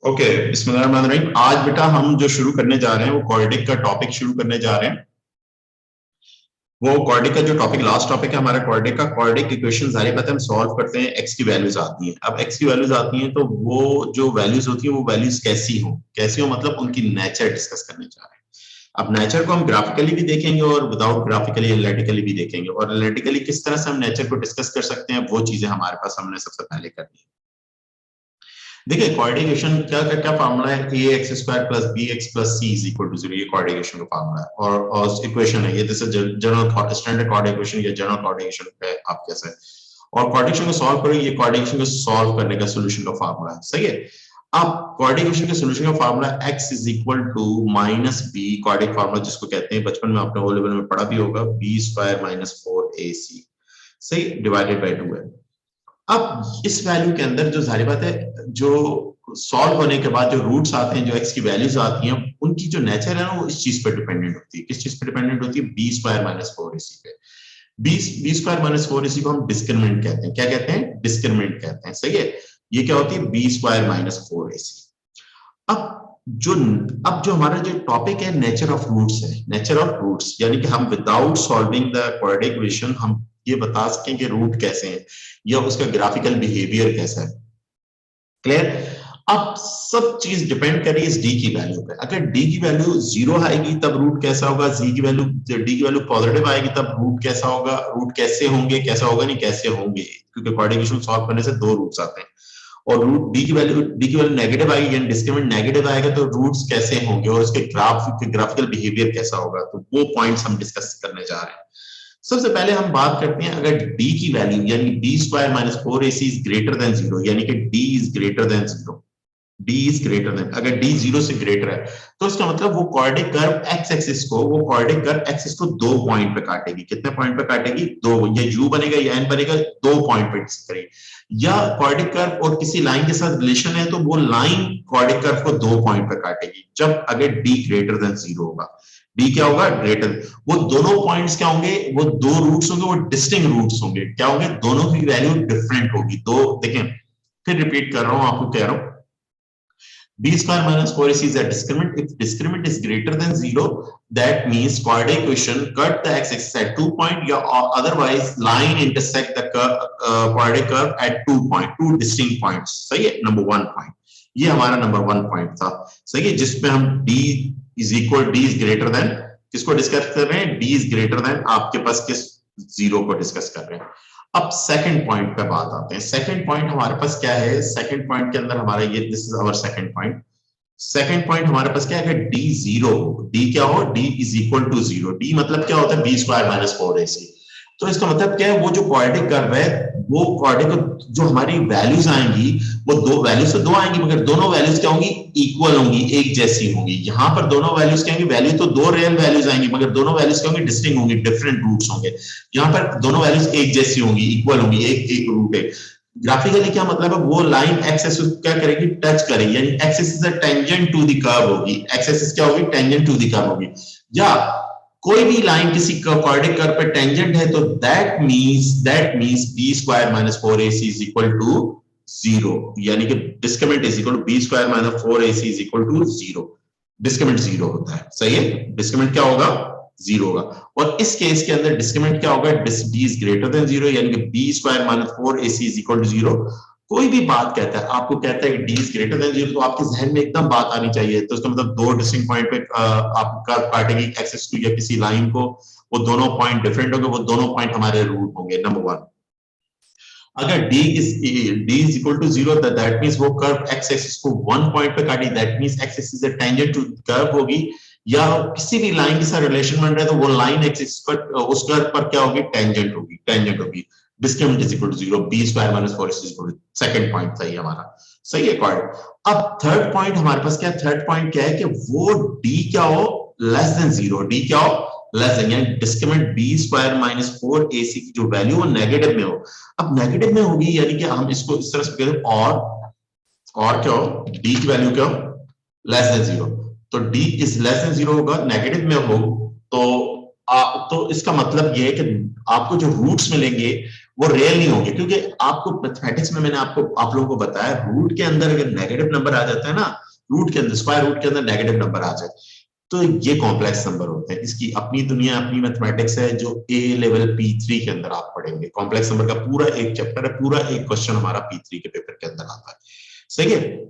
Okay, बिस्मिल्लाहिर्रहमानिर्रहीम। आज बेटा हम जो शुरू करने जा रहे हैं वो क्वाड्रेटिक का टॉपिक शुरू करने जा रहे हैं। वो क्वाड्रेटिक का जो टॉपिक लास्ट टॉपिक है हमारा क्वाड्रेटिक का, क्वाड्रेटिक इक्वेशन जारी बात है हम सॉल्व करते हैं। एक्स की वैल्यूज आती हैं। अब एक्स की वैल्यूज आती हैं तो वो जो वैल्यूज होती है वो वैल्यूज कैसी हो मतलब उनकी नेचर डिस्कस करने जा रहे हैं। अब नेचर को हम ग्राफिकली भी देखेंगे और विदाउट ग्राफिकली एनालिटिकली भी देखेंगे, और एनालिटिकली किस तरह से हम नेचर को डिस्कस कर सकते हैं वो चीजें हमारे पास हमने सबसे पहले करनी है। देखिए क्वाड्रेटिक क्या क्या फार्मूला है, A X square plus B X plus C is equal to 0। ये क्वाड्रेटिक का फार्मूला है और इक्वेशन है ये, this is general standard quadratic या जनरल क्वाड्रेटिक है आप कैसे। और क्वाड्रेटिक को सॉल्व करेंगे, ये क्वाड्रेटिक को सॉल्व करने का सॉल्यूशन का फार्मूला है, सही है। अब क्वाड्रेटिक के सॉल्यूशन का formula x is equal to minus B, quadratic formula जिसको कहते हैं बचपन में आपने ओ लेवल में पढ़ा भी होगा, बी स्क्वायर माइनस 4ac, सही, डिवाइडेड बाय 2 है। अब इस वैल्यू के अंदर जो जाहिर बात है जो सॉल्व होने के बाद जो रूट्स आते हैं, जो एक्स की वैल्यूज आती हैं, उनकी जो नेचर है ना वो इस चीज पर डिपेंडेंट होती है। किस चीज पर डिपेंडेंट होती है? बी स्क्वायर माइनस 4ac पे। बी स्क्वायर माइनस 4ac को हम डिस्क्रिमिनेंट कहते हैं। क्या कहते हैं? डिस्क्रिमिनेंट कहते हैं, सही है। ये क्या होती है? B square minus 4ac। अब जो हमारा जो टॉपिक है नेचर ऑफ रूट्स है, नेचर ऑफ रूट्स यानी कि हम without solving the quadratic equation हम ये बता सकें कि रूट कैसे हैं या उसका ग्राफिकल बिहेवियर कैसा है। क्लियर? अब सब चीज डिपेंड कर रही है इस डी की वैल्यू पे। अगर डी की वैल्यू 0 आएगी तब रूट कैसा होगा, डी की वैल्यू पॉजिटिव आएगी तब रूट कैसा होगा, रूट कैसे होंगे, कैसा होगा नहीं कैसे होंगे, क्योंकि क्वाड्रेटिक इक्वेशन सॉल्व करने से 2 रूट्स आते हैं। और रूट डी की वैल्यू नेगेटिव आएगी यानी डिस्क्रिमिनेंट नेगेटिव आएगा तो रूट्स कैसे होंगे और उसके ग्राफिकल बिहेवियर कैसा होगा, तो वो पॉइंट्स हम डिस्कस करने जा रहे हैं। सबसे पहले हम बात करते हैं, अगर d की वैल्यू यानी b square minus 4ac is greater than 0, यानी कि d is greater than 0, d is greater then, अगर d 0 से ग्रेटर है तो इसका मतलब वो क्वाड्रेटिक कर्व एक्स एक्सिस को 2 पॉइंट पे काटेगी। कितने पॉइंट पे काटेगी? 2। ये u बनेगा या n बनेगा, 2 पॉइंट पे डिस्कस करेगी। या क्वाड्रेटिक कर्व और किसी लाइन के साथ रिलेशन है तो वो लाइन क्वाड्रेटिक कर्व को 2 पॉइंट पे काटेगी जब अगर d ग्रेटर देन 0 होगा। d क्या होगा? ग्रेटर। वो दोनों पॉइंट्स क्या होंगे? वो 2 रूट्स होंगे, वो डिस्टिंक्ट रूट्स होंगे। क्या होंगे? दोनों की वैल्यू डिफरेंट होगी। दो देखें, फिर रिपीट कर रहा हूं, आपको कह रहा हूं, b square minus 4ac is a discriminant. If discriminant is greater than 0, that means quadratic equation cut the x-axis at 2 point, or otherwise line intersect the quadratic curve at 2 distinct points. सही है, number 1 point. ये हमारा number 1 point था, सही है, जिसमें हम d is greater than किसको डिस्कस कर रहे हैं? d is greater than आपके पास किस 0 को डिस्कस कर रहे हैं। अब सेकंड पॉइंट पे बात आते हैं। सेकंड पॉइंट हमारे पास क्या है? सेकंड पॉइंट के अंदर हमारा ये, this is our second point. Second point हमारे पास क्या है? अगर d 0, d क्या हो? d is equal to 0। d मतलब क्या होता है? b square minus 4ac। तो इसका मतलब क्या है? वो जो क्वाड्रेटिक कर्व है, वो क्वाड्रेटिक जो हमारी वैल्यूज आएंगी वो दो वैल्यूज से 2 आएंगी, मगर दोनों वैल्यूज क्या होंगी? इक्वल होंगी, एक जैसी होंगी। यहां पर दोनों वैल्यूज क्या होंगी? वैल्यू तो 2 रियल वैल्यूज आएंगी मगर दोनों वैल्यूज क्या होंगी? डिस्टिंक्ट होंगी, डिफरेंट रूट्स होंगे। यहाँ पर दोनों वैल्यूज एक जैसी होंगी, इक्वल होंगी, एक रूट है। ग्राफिकली क्या मतलब है? वो लाइन एक्स एक्सिस क्या करेगी? टच करेगी, यानी X axis is tangent to the curve होगी। एक्स एक्सिस क्या होगी? टेंजेंट टू द कर्व होगी। या कोई भी लाइन किसी क्वाड्रेटिक कर्व पे टेंजेंट है तो that means b square minus 4ac is equal to 0, यानी कि discriminant is equal to b square minus 4ac is equal to 0। Discriminant 0 होता है, सही है। डिस्क्रिमिनेंट क्या होगा? 0 होगा। और इस केस के अंदर डिस्क्रिमिनेंट क्या होगा? d इज ग्रेटर देन 0, यानी कि b square minus 4ac is equal to 0। कोई भी बात कहता है, आपको कहता है कि d इज ग्रेटर देन 0, तो आपके जहन में एकदम बात आनी चाहिए। तो इसका मतलब 2 डिस्टिंक्ट पॉइंट पे आप कर्व काटेगी एक्सिस को या किसी लाइन को, वो दोनों पॉइंट डिफरेंट होंगे, वो दोनों पॉइंट हमारे रूट होंगे, नंबर 1। अगर d is equal to 0, that means वो कर्व एक्स एक्सिस को 1 पॉइंट पे काटी, that means X axis is tangent to curve होगी। या किसी भी लाइन के साथ रिलेशन बन रहा है तो वो लाइन एक्सिस पर उस कर्व पर क्या होगी? टेंजेंट होगी। Discriminant is equal to 0, b square minus 4ac is equal to, second point था ये हमारा, सही है क्वाड्रेटिक। अब थर्ड पॉइंट हमारे पास क्या है? थर्ड पॉइंट क्या है कि वो d क्या हो? Less than 0। d क्या हो? लेस देन, यानी discriminant b square minus 4ac की जो वैल्यू वो नेगेटिव में हो। अब नेगेटिव में होगी यानी कि हम इसको इस तरह से करें, और क्या हो? d की वैल्यू क्या हो? Less than 0। तो d इज लेस देन 0 होगा, नेगेटिव में हो तो इसका मतलब ये है कि आपको जो रूट्स मिलेंगे वो रियल नहीं होंगे, क्योंकि आपको मैथमेटिक्स में मैंने आपको आप लोगों को बताया रूट के अंदर अगर नेगेटिव नंबर आ जाता है ना, रूट के अंदर स्क्वायर रूट के अंदर नेगेटिव नंबर आ जाए तो ये कॉम्प्लेक्स नंबर होते हैं। इसकी अपनी दुनिया अपनी मैथमेटिक्स है जो ए लेवल P3 के अंदर आप पढ़ेंगे। कॉम्प्लेक्स नंबर का पूरा एक चैप्टर है, पूरा एक क्वेश्चन हमारा P3 के पेपर के अंदर आता है। सही है।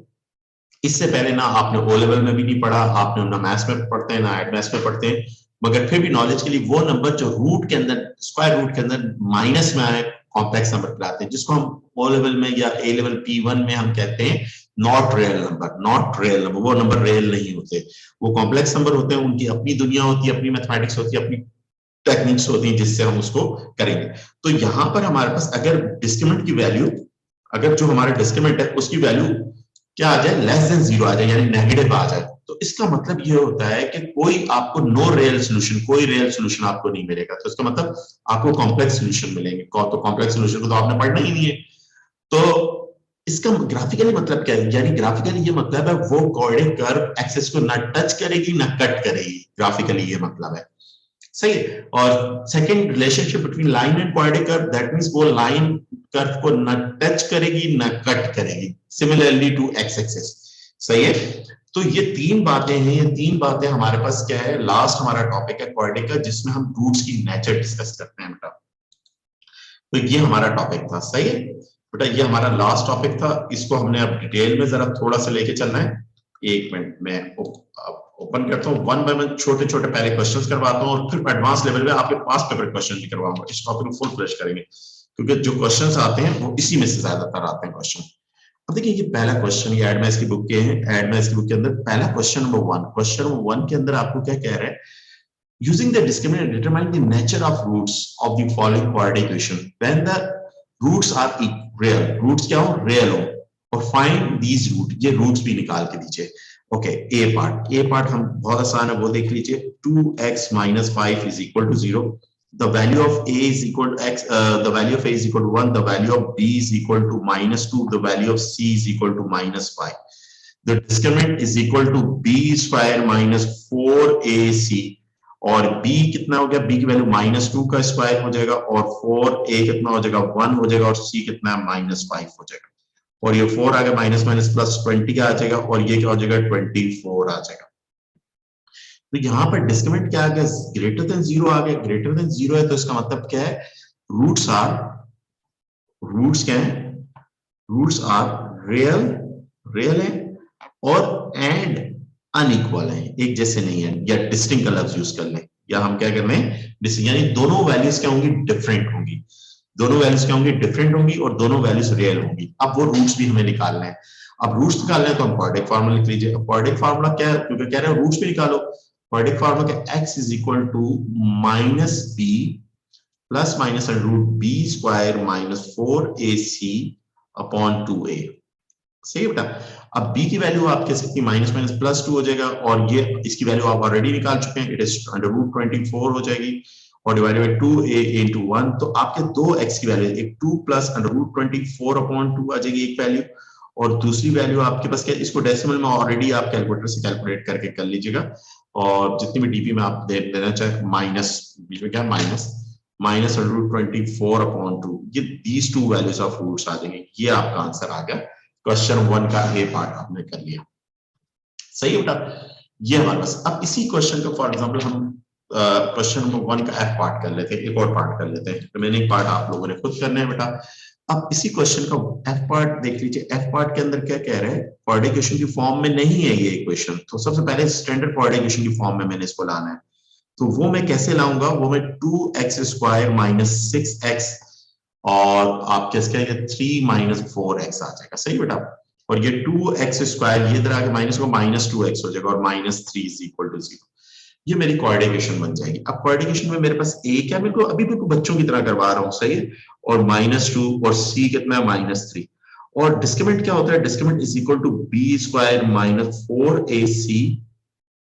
इससे पहले ना आपने ओ लेवल में भी नहीं पढ़ा, आपने ना मैथ्स में पढ़ते हैं ना एड मैथ्स में पढ़ते हैं, मगर फिर भी नॉलेज के लिए वो नंबर जो रूट के अंदर स्क्वायर रूट के अंदर माइनस में आए कॉम्प्लेक्स नंबर कहलाते हैं, जिसको हम ओ लेवल में या ए लेवल P1 में हम कहते हैं not real number. Not real number, वो नंबर रियल नहीं होते, वो कॉम्प्लेक्स नंबर होते हैं, उनकी अपनी दुनिया होती है, अपनी मैथमेटिक्स होती है, अपनी टेक्निक्स होती हैं जिससे हम उसको करेंगे। तो यहां पर हमारे पास अगर डिस्क्रिमिनेंट की वैल्यू, अगर जो हमारा डिस्क्रिमिनेंट है उसकी वैल्यू क्या आ जाए, लेस देन जीरो आ जाए, यानी नेगेटिव आ जाए, तो इसका मतलब ये होता है कि कोई आपको नो रियल सोल्यूशन, कोई रियल सोल्यूशन आपको नहीं मिलेगा। तो इसका मतलब आपको कॉम्प्लेक्स सोल्यूशन मिलेंगे। तो कॉम्प्लेक्स सोल्यूशन को तो आपने पढ़ना ही नहीं है। तो इसका ग्राफिकली मतलब क्या है, यानी ग्राफिकली ये मतलब है वो कोऑर्डिनेट कर्व एक्सिस को ना टच करेगी ना कट करेगी, ग्राफिकली ये मतलब है। सही है। और second relationship between line and coordinate curve, that means वो लाइन कर्व को ना टच करेगी ना कट करेगी, सिमिलरली टू एक्स एक्सिस। सही है। तो ये तीन बातें हैं, ये तीन बातें हमारे पास क्या है, लास्ट हमारा टॉपिक है कोऑर्डिनेट का, जिसमें हम रूट्स की नेचर डिस्कस करते हैं बेटा। तो ये हमारा टॉपिक था। सही है बेटा, ये हमारा लास्ट टॉपिक था, इसको हमने अब डिटेल में जरा थोड़ा सा लेके चलना है। एक मिनट में ओपन करता हूँ, वन बाय वन छोटे छोटे पहले क्वेश्चंस करवाता हूँ और फिर एडवांस लेवल में आपके पास पेपर क्वेश्चन भी करवाऊंगा। इस टॉपिक को फुल फ्लैश करेंगे क्योंकि जो क्वेश्चंस आते हैं वो इसी में से ज्यादातर आते हैं क्वेश्चन। अब देखिए ये पहला क्वेश्चन, ये एडमैथ्स की बुक के हैं, एडमैथ्स की बुक के अंदर पहला question number one, question number one के अंदर आपको क्या कह रहा है, using the discriminant determine the nature of roots of the following quadratic equation when the roots are real, roots क्या हो, real हो, और find these root, ये roots भी निकाल के दीजिए। ओके, ए पार्ट हम बहुत आसान है, वो देख लीजिए। 2x minus 5 is equal to 0, the value of a is equal to x, the value of a is equal to 1, the value of b is equal to -2, the value of c is equal to -5, the discriminant is equal to b square minus 4ac, और b कितना हो गया, b की value -2 का square हो जाएगा, और 4a कितना हो जाएगा, 1 हो जाएगा, और c कितना है, -5 हो जाएगा, और ये 4 आ गया, माइनस माइनस प्लस 20 का आ जाएगा, और ये क्या हो जाएगा, 24 आ जाएगा। तो यहाँ पर डिस्क्रिमिनेंट क्या आ गया, ग्रेटर देन 0 आ गया। ग्रेटर देन 0 है तो इसका मतलब क्या है, रूट्स क्या है, रूट्स आर रियल है और एंड अनइक्वल है, एक जैसे नहीं है, या डिस्टिंक्ट का लफ्ज यूज कर लें, या हम क्या कर रहे हैं, यानी दोनों वैल्यूज क्या होंगी, डिफरेंट होंगी, दोनों वैल्यूज क्या होंगी, डिफरेंट होंगी, और दोनों वैल्यूज रियल होंगी। अब वो रूट्स भी हमें निकालना है। अब रूट्स निकालना है तो हम क्वाड्रेटिक फार्मूला लिख लीजिए। अब क्वाड्रेटिक फार्मूला क्या है, क्योंकि कह रहे हैं रूट्स भी निकालो, क्वाड्रेटिक फार्मूला क्या, x is equal to -b plus minus root B square minus 4ac upon 2a। सही है बेटा। अब b की वैल्यू आप कह सकती है माइनस माइनस प्लस 2 हो जाएगा, और ये इसकी वैल्यू आप ऑलरेडी निकाल चुके हैं, इट इज √24 हो जाएगी, और डिवाइडेड बाय 2a into 1, तो आपके दो x की वैल्यू, एक 2 प्लस √24 अपॉन 2 आ जाएगी एक वैल्यू, और दूसरी वैल्यू आपके पास क्या, इसको डेसिमल में ऑलरेडी आप कैलकुलेटर से कैलकुलेट करके कर लीजिएगा, और जितनी भी डीपी में आप देना चाहे, माइनस बीच में क्या, माइनस √24 अपॉन 2, ये these two values of roots आ जाएंगे। ये आपका आंसर आ गया, क्वेश्चन 1 का ए पार्ट आपने कर लिया। सही है बेटा, ये हमारे पास। अब इसी क्वेश्चन का फॉर एग्जांपल हम क्वेश्चन नंबर 1 का एफ पार्ट कर लेते हैं, एक और पार्ट कर लेते हैं, रिमेनिंग पार्ट आप लोगों ने खुद करना है बेटा। अब इसी क्वेश्चन का एफ पार्ट देख लीजिए। एफ पार्ट के अंदर क्या कह रहे हैं, कोऑर्डिनेट इक्वेशन की फॉर्म में नहीं है ये इक्वेशन, तो सबसे पहले स्टैंडर्ड कोऑर्डिनेट इक्वेशन की फॉर्म में मैंने इसको लाना है। तो वो मैं कैसे लाऊंगा, वो मैं 2x स्क्वायर माइनस 6x, और आप कैसे कहेंगे 3 माइनस 4x आ जाएगा। सही बेटा, और ये 2x स्क्वायर ये इधर आके माइनस को -2x हो जाएगा, और -3 इज इक्वल टू 0। ये मेरी कोऑर्डिनेशन बन जाएगी। अब कोऑर्डिनेशन में मेरे पास a क्या, बिल्कुल अभी बिल्कुल बच्चों की तरह करवा रहा हूँ, सही है, और -2, और c कितना है, -3, और डिस्क्रिमिनेंट क्या होता है, discriminant is equal to b square minus 4ac।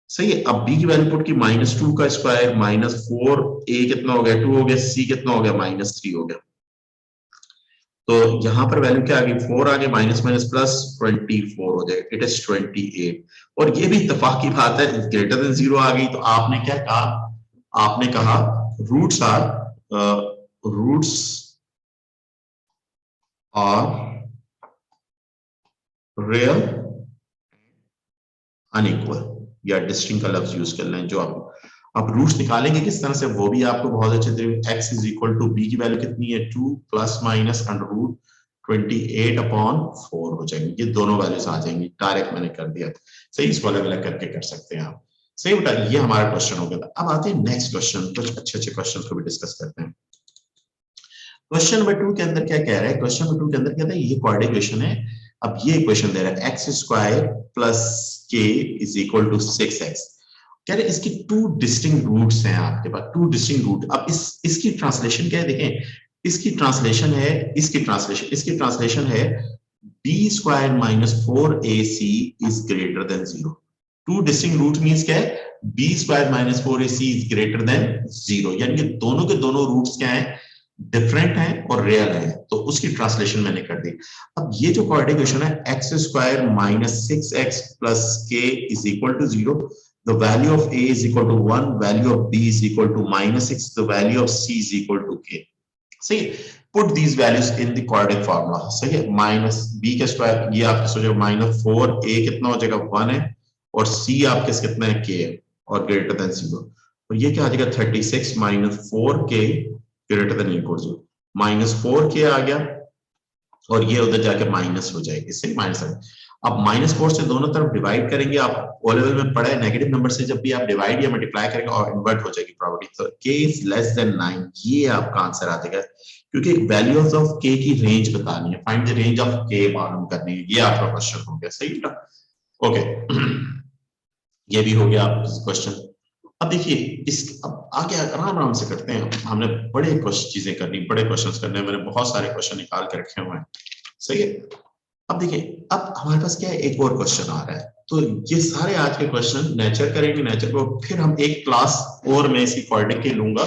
सही है। अब b की वैल्यू पुट की -2 का स्क्वायर -4a कितना हो गया, 2 हो गया, c कितना हो गया, -3 हो गया। तो यहां पर वैल्यू क्या आ गई, 4 आ गया, माइनस माइनस प्लस 24 हो जाएगा, इट इज 28। और ये भी इत्तेफाक की बात है, ग्रेटर देन 0 आ गई, तो आपने क्या कहा, आपने कहा रूट्स are real अनइक्वल, या डिस्टिंक्ट का लफ्ज यूज कर लें। जो आप रूट्स निकालेंगे किस तरह से वो भी आपको बहुत अच्छे तरीके, x is equal to b की वैल्यू कितनी है 2 प्लस माइनस अंडर रूट 28/4 हो जाएंगे। ये दोनों वैल्यूज आ जाएंगी, डायरेक्ट मैंने कर दिया। सही, इसको अलग अलग करके कर सकते हैं आप। सही बेटा, ये हमारा क्वेश्चन हो गया। अब आते हैं नेक्स्ट क्वेश्चन, कुछ अच्छे अच्छे क्वेश्चन को भी डिस्कस करते हैं। क्वेश्चन नंबर 2 के अंदर क्या कह रहा है? क्वेश्चन नंबर 2 के अंदर कहता है ये क्वाड्रेटिक इक्वेशन है। अब ये इक्वेशन दे रहा है x square plus K is equal to 6x। कह रहे इसकी टू डिस्टिंक्ट रूट्स हैं आपके पास, टू डिस्टिंक्ट रूट। अब इसकी ट्रांसलेशन क्या है देखें, इसकी ट्रांसलेशन है b square minus 4ac is greater than 0। Two distinct root means क्या है, b square minus 4ac is greater than 0, यानी कि दोनों के दोनों रूट्स क्या है, डिफरेंट है और रियल है। तो उसकी ट्रांसलेशन मैंने कर दी। अब ये जो क्वाड्रेटिक इक्वेशन है x square minus 6x plus K is equal to 0, the value of a is equal to 1, value of b is equal to -6, the value of c is equal to k। सही है, put these values in the quadratic formula। सही है, minus b का square ये आपके सोचो minus 4a कितना हो जाएगा 1 है, और c आपके कितना है k है, और ग्रेटर देन 0। और ये क्या आ जाएगा 36 minus 4k greater than equal to -4k आ गया, और ये उधर जाके माइनस हो जाएगी। इससे माइनस है। अब -4 से दोनों तरफ डिवाइड करेंगे, आप ओ लेवल में पढ़ा है नेगेटिव नंबर से जब भी आप डिवाइड या मल्टीप्लाई करेंगे और इन्वर्ट हो जाएगी प्रॉपर्टी। तो k इज लेस देन 9, ये आपका आंसर आ जाएगा, क्योंकि वैल्यूज ऑफ k की रेंज बतानी है, find the range of k मालूम करनी है। ये आपका क्वेश्चन हो गया। सही है, ओके। ये भी हो गया आपका क्वेश्चन। अब देखिए इस अब आगे आराम आराम से करते हैं। हमने बड़े चीजें करनी, बड़े क्वेश्चंस करने हैं, मैंने बहुत सारे क्वेश्चन निकाल के रखे हुए हैं। सही है, अब देखिए अब हमारे पास क्या है, एक और क्वेश्चन आ रहा है। तो ये सारे आज के क्वेश्चन नेचर करेंगे, नेचर को फिर हम एक क्लास और मैं इसकी क्वाड्रेटिक की लूंगा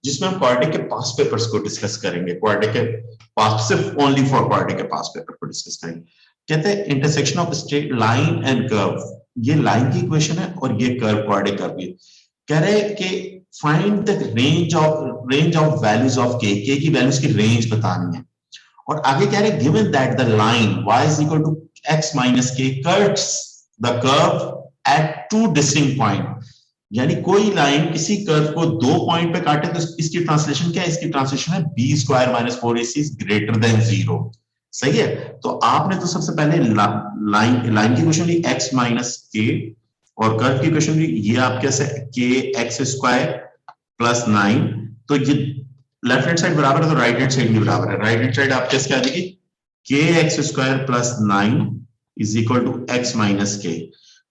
जिसमें हम क्वाड्रेटिक के पास्ट पेपर्स को डिस्कस करेंगे। क्वाड्रेटिक के पास्ट, सिर्फ ओनली फॉर क्वाड्रेटिक के पास्ट पेपर को डिस्कस करेंगे। कहते हैं intersection of straight line and curve, ये लाइन की इक्वेशन है और ये कर्व क्वाड्रेटिक कर्व की। कह रहे हैं कि find the range of values of K की वैल्यूज की रेंज बतानी है। और आगे कह रहे हैं given that the line y is equal to x minus k cuts the curve at two distinct point, यानी कोई लाइन किसी कर्व को दो पॉइंट पे काटे तो इसकी ट्रांसलेशन क्या है, इसकी ट्रांसलेशन है b square minus 4ac is greater than 0। सही है, तो आपने तो सबसे पहले लाइन की इक्वेशन ली x माइनस k, और कर्व की इक्वेशन ली ये आपके k x स्क्वायर प्लस 9। तो ये लेफ्ट हैंड साइड बराबर है तो राइट हैंड साइड भी बराबर है। राइट हैंड साइड आपके क्या आ जाएगी, K X square plus 9 is equal to X minus K,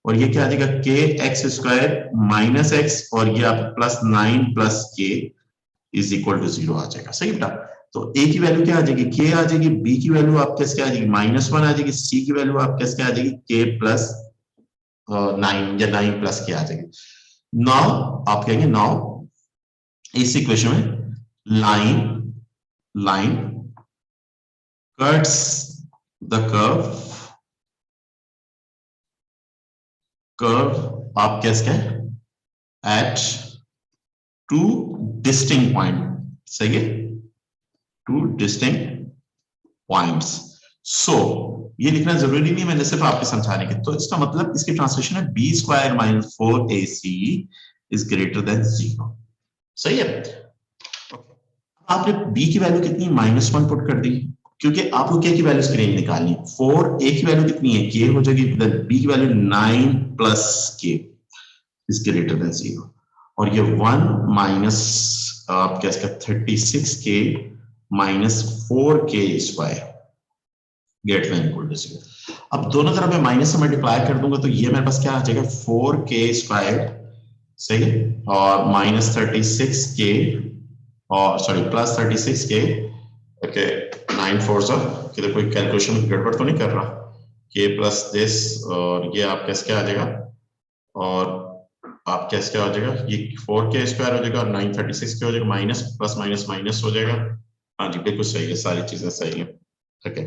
और ये क्या आ जाएगा के एक्स स्क्वायर माइनस एक्स, और ये आप plus 9 plus K is equal to 0 आ जाएगा। सही बेटा, तो ए की वैल्यू क्या आ जाएगी, के आ जाएगी, बी की वैल्यू आपके क्या आ जाएगी -1 आ जाएगी, सी की वैल्यू आपके क्या आ जाएगी के प्लस 9 या 9 प्लस के आ जाएगी। नाउ आप कहेंगे नाउ इस इक्वेशन में line cuts the curve आप कैसे at two distinct point। सही है, two distinct points। so ये लिखना जरूरी नहीं, मैंने सिर्फ आपके समझाने के। तो इसका मतलब इसकी ट्रांसलेशन है b square minus 4ac is greater than 0। सही है, आपने b की वैल्यू कितनी -1 पुट कर दी, क्योंकि आपको k की वैल्यू की रेंज निकालनी है। 4a की वैल्यू कितनी है k हो जाएगी, b की value 9 plus k is greater than 0, और ये 1 माइनस आपका इसका 36k minus 4k square greater than equal to 0। अब दोनों तरफ मैं माइनस से मल्टीप्लाई कर दूंगा तो ये मेरे पास क्या आ जाएगा 4k स्क्वायर। सही है, और माइनस 36k और सॉरी प्लस 36k, ओके 9 4 सा, किधर कोई कैलकुलेशन गड़बड़ तो नहीं कर रहा, k प्लस दिस, और ये आप कैसे क्या आ जाएगा, और आप कैसे क्या हो जाएगा, ये 4k स्क्वायर हो जाएगा और 936k हो जाएगा, माइनस प्लस माइनस माइनस हो जाएगा। हाँ जी बिल्कुल सही है, सारी चीजें सही है। ओके,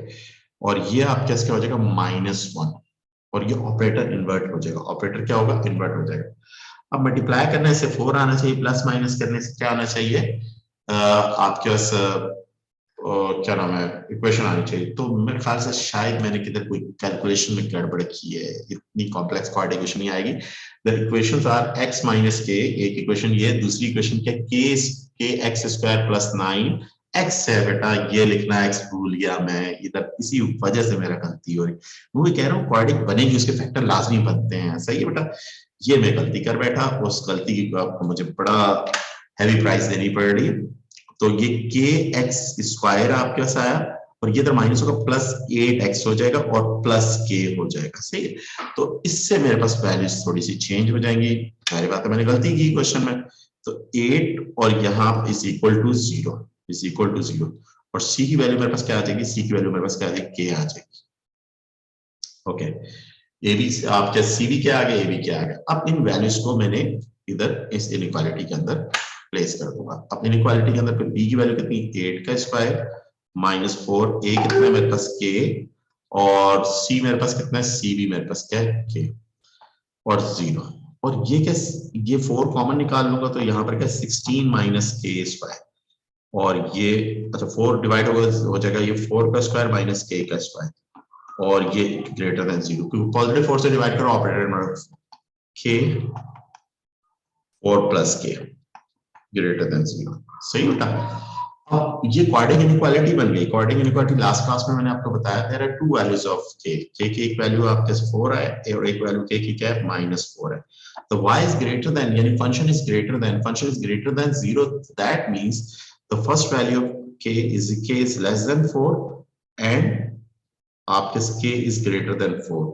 और ये आप कैसे क्या हो जाएगा -1, और ये ऑपरेटर इन्वर्ट हो जाएगा। ऑपरेटर क्या होगा, इन्वर्ट हो जाएगा। अब मल्टीप्लाई करने से 4 आना चाहिए, प्लस माइनस करने से क्या आना चाहिए आपके पास क्या नाम है, इक्वेशन आनी चाहिए। तो मेरे ख्याल से शायद मैंने किधर कोई कैलकुलेशन में गड़बड़ की है, इतनी कॉम्प्लेक्स क्वाड्रेटिक इक्वेशन नहीं आएगी। The equations are x minus K, एक इक्वेशन ये, दूसरी इक्वेशन क्या, के एक्स स्क्वायर प्लस 9 x है बेटा, ये लिखना x भूल गया मैं इधर, इसी वजह से मेरा गलती हो रही। वो भी कह रहा हूँ क्वाड्रेटिक बनेगी उसके फैक्टर लाजमी बनते हैं, सही है बेटा। ये मैं गलती कर बैठा, उस गलती की आपको मुझे बड़ा हैवी प्राइस देनी पड़ रही है। तो ये के एक्स स्क्वायर आपके पास आया, और ये इधर माइनस होगा, प्लस 8x हो जाएगा और प्लस के हो जाएगा, सही है। तो इससे मेरे पास वैल्यूज थोड़ी सी चेंज हो जाएंगी, सारी बात है, मैंने गलती की क्वेश्चन में। तो 8 और यहाँ is equal to 0, is equal to 0, और सी की वैल्यू मेरे पास क्या आ जाएगी, सी की वैल्यू मेरे पास क्या आ जाएगी, के आ जाएगी। ओके, ए बी आपके सी भी क्या आ गया, ए बी क्या आ गया। अब इन वैल्यूज को मैंने इधर इस इनइक्वालिटी के अंदर प्लेस कर दूंगा। अब इनइक्वालिटी के अंदर फिर बी की वैल्यू कितनी, 8 का स्क्वायर माइनस 4, ए कितना है मेरे पास, के, और सी मेरे पास कितना है, सी भी मेरे पास क्या है, के, और 0। और ये क्या, ये 4 कॉमन निकाल लूंगा तो यहाँ पर क्या, 16 माइनस के स्क्वायर, और ये अच्छा 4 डिवाइड हो जाएगा, ये 4 का स्क्वायर माइनस के का स्क्वायर, और ये ग्रेटर देन 0, क्योंकि पॉजिटिव 4 से डिवाइड करो ऑपरेटर में, के और प्लस के ग्रेटर देन 0, सही बेटा। अब ये क्वाड्रेटिक इनइक्वालिटी बन गई। क्वाड्रेटिक इनइक्वालिटी लास्ट क्लास में मैंने आपको बताया, there are two values of K की एक वैल्यू आपके 4 है और एक वैल्यू के की क्या है, -4 है। तो y इज ग्रेटर देन, यानी function is greater than, function is greater than 0, that means the first value of k is less than 4 and आपके k is greater than 4।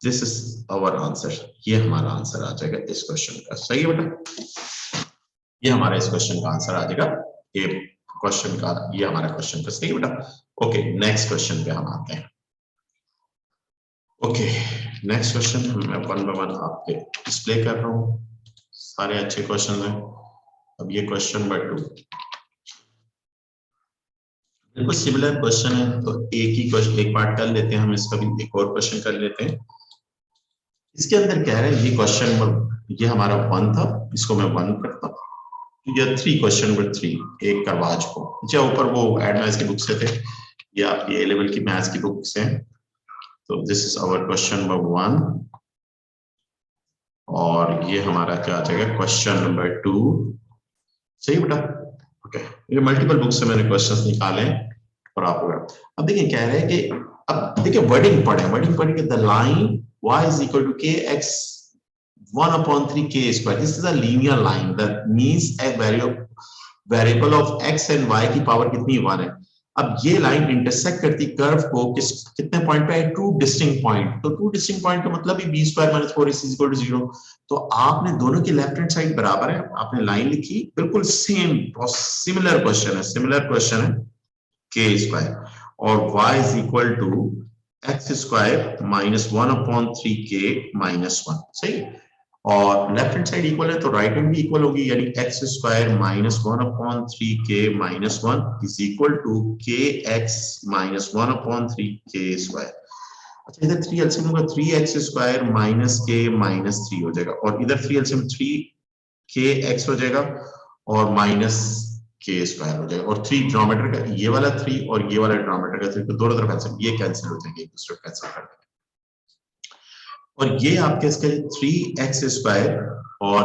This is our answer, ये हमारा answer आ जाएगा इस question का, सही है बेटा। ये हमारा इस क्वेश्चन का आंसर आ जाएगा, ये क्वेश्चन का, ये हमारा क्वेश्चन का, सही है बेटा। ओके, नेक्स्ट क्वेश्चन पे हम आते हैं। ओके, नेक्स्ट क्वेश्चन मैं वन बाय वन आपके डिस्प्ले कर रहा हूँ, सारे अच्छे क्वेश्चन हैं। अब ये क्वेश्चन नंबर 2 बिल्कुल सिमिलर क्वेश्चन है, तो एक ही क्वेश्चन, एक पार्ट कर लेते हैं हम इसका भी, एक और क्वेश्चन कर लेते हैं। इसके अंदर क्या है, ये क्वेश्चन नंबर, ये हमारा 1 था, इसको मैं 1 करता हूँ। ये 3, क्वेश्चन नंबर 3, एक करवाज को, अच्छा ऊपर वो एड मैथ्स की बुक से थे, ये आपकी ए लेवल की मैथ्स की बुक से। तो this is our question number 1, और ये हमारा क्या आ जाएगा, क्वेश्चन नंबर 2, सही बेटा। ओके, ये मल्टीपल बुक से मैंने क्वेश्चंस निकाले और आपको, अब देखिए कह रहे हैं कि, अब देखिए वर्डिंग पढ़े, वर्डिंग पढ़ के, the line y is equal to kx 1/3 k square, this is a linear line, that means a variable of x and y की पावर कितनी 1 है। अब ये लाइन इंटरसेक्ट करती कर्व को कितने पॉइंट पे है, 2 डिस्टिंक्ट पॉइंट। तो 2 डिस्टिंक्ट पॉइंट का मतलब ही b² - 4ac = 0। तो आपने दोनों की लेफ्ट हैंड साइड बराबर है, आपने लाइन लिखी, बिल्कुल सेम सिमिलर क्वेश्चन है, सिमिलर क्वेश्चन है, k² और y is equal to x² - 1/3k - 1, सही। और लेफ्ट हैंड साइड इक्वल है तो राइट हैंड भी इक्वल होगी, यानी x² - 1/3k - 1 is equal to kx - 1/3k²। अच्छा, इधर 3 एलसीएम होगा, 3x² - k - 3 हो जाएगा, और इधर 3 एलसीएम 3kx हो जाएगा और माइनस k² हो जाएगा, और 3 डिनोमिनेटर का, ये वाला 3 और ये वाला डिनोमिनेटर का 3, तो दोनों तरफ कैंसिल, ये कैंसिल हो जाएंगे, एक दूसरे को कैंसिल कर देंगे, और ये आपके इसके 3x² और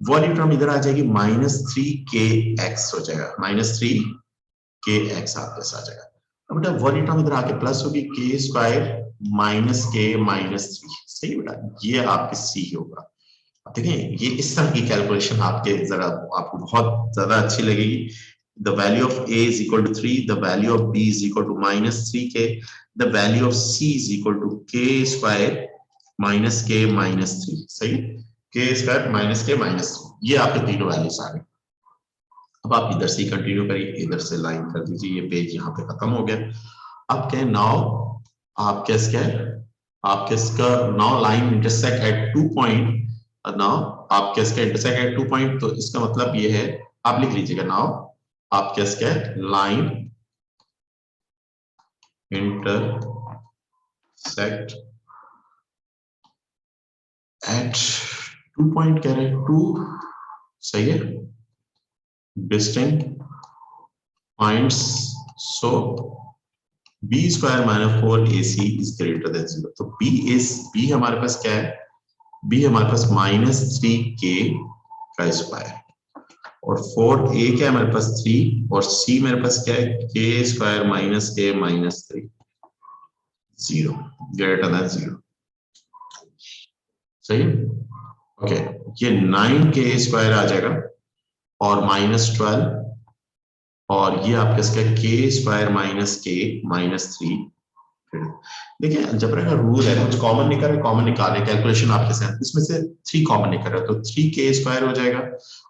वाली टर्म इधर आ जाएगी, -3kx हो जाएगा, -3kx आपके साथ आ जाएगा। अब बेटा वाली टर्म इधर आके प्लस होगी, k² - k - 3, सही बेटा, ये आपके सी होगा। अब देखें, ये इस तरह की कैलकुलेशन आपके जरा आपको बहुत ज्यादा अच्छी लगेगी। The value of a is equal to 3, the value of b is equal to -3k, the value of c is equal to k² - k - 3, सही, k² - k - 3, ये आपके तीनों वैल्यूज आ गए। अब आप इधर से कंटिन्यू करिए, इधर से लाइन कर दीजिए, ये पेज यहाँ पे खत्म हो गया। अब क्या, नाउ आप क्या है, आपके इसका now line intersect at 2 point, now आप क्या इंटरसेक्ट एट 2 पॉइंट, तो इसका मतलब ये है, आप लिख लीजिएगा, नाउ आप क्या है, लाइन इंटरसेक्ट एट 2 पॉइंट, कह रहे हैं 2, सही है, distinct points so b square minus 4ac is greater than 0। तो बी हमारे पास क्या है, बी हमारे पास -3k का स्क्वायर, और 4a क्या है हमारे पास 3, और c मेरे पास क्या है k square minus k minus 3, 0 greater than 0। सही है, ओके। ये 9k स्क्वायर आ जाएगा और -12, और ये आपका इसका k square minus k minus 3। देखिए अलजेब्रा का रूल है, कुछ कॉमन निकल रहा है, कॉमन निकाले, कैलकुलेशन आपके साथ, इसमें से 3 कॉमन निकल रहा है तो 3k स्क्वायर हो जाएगा,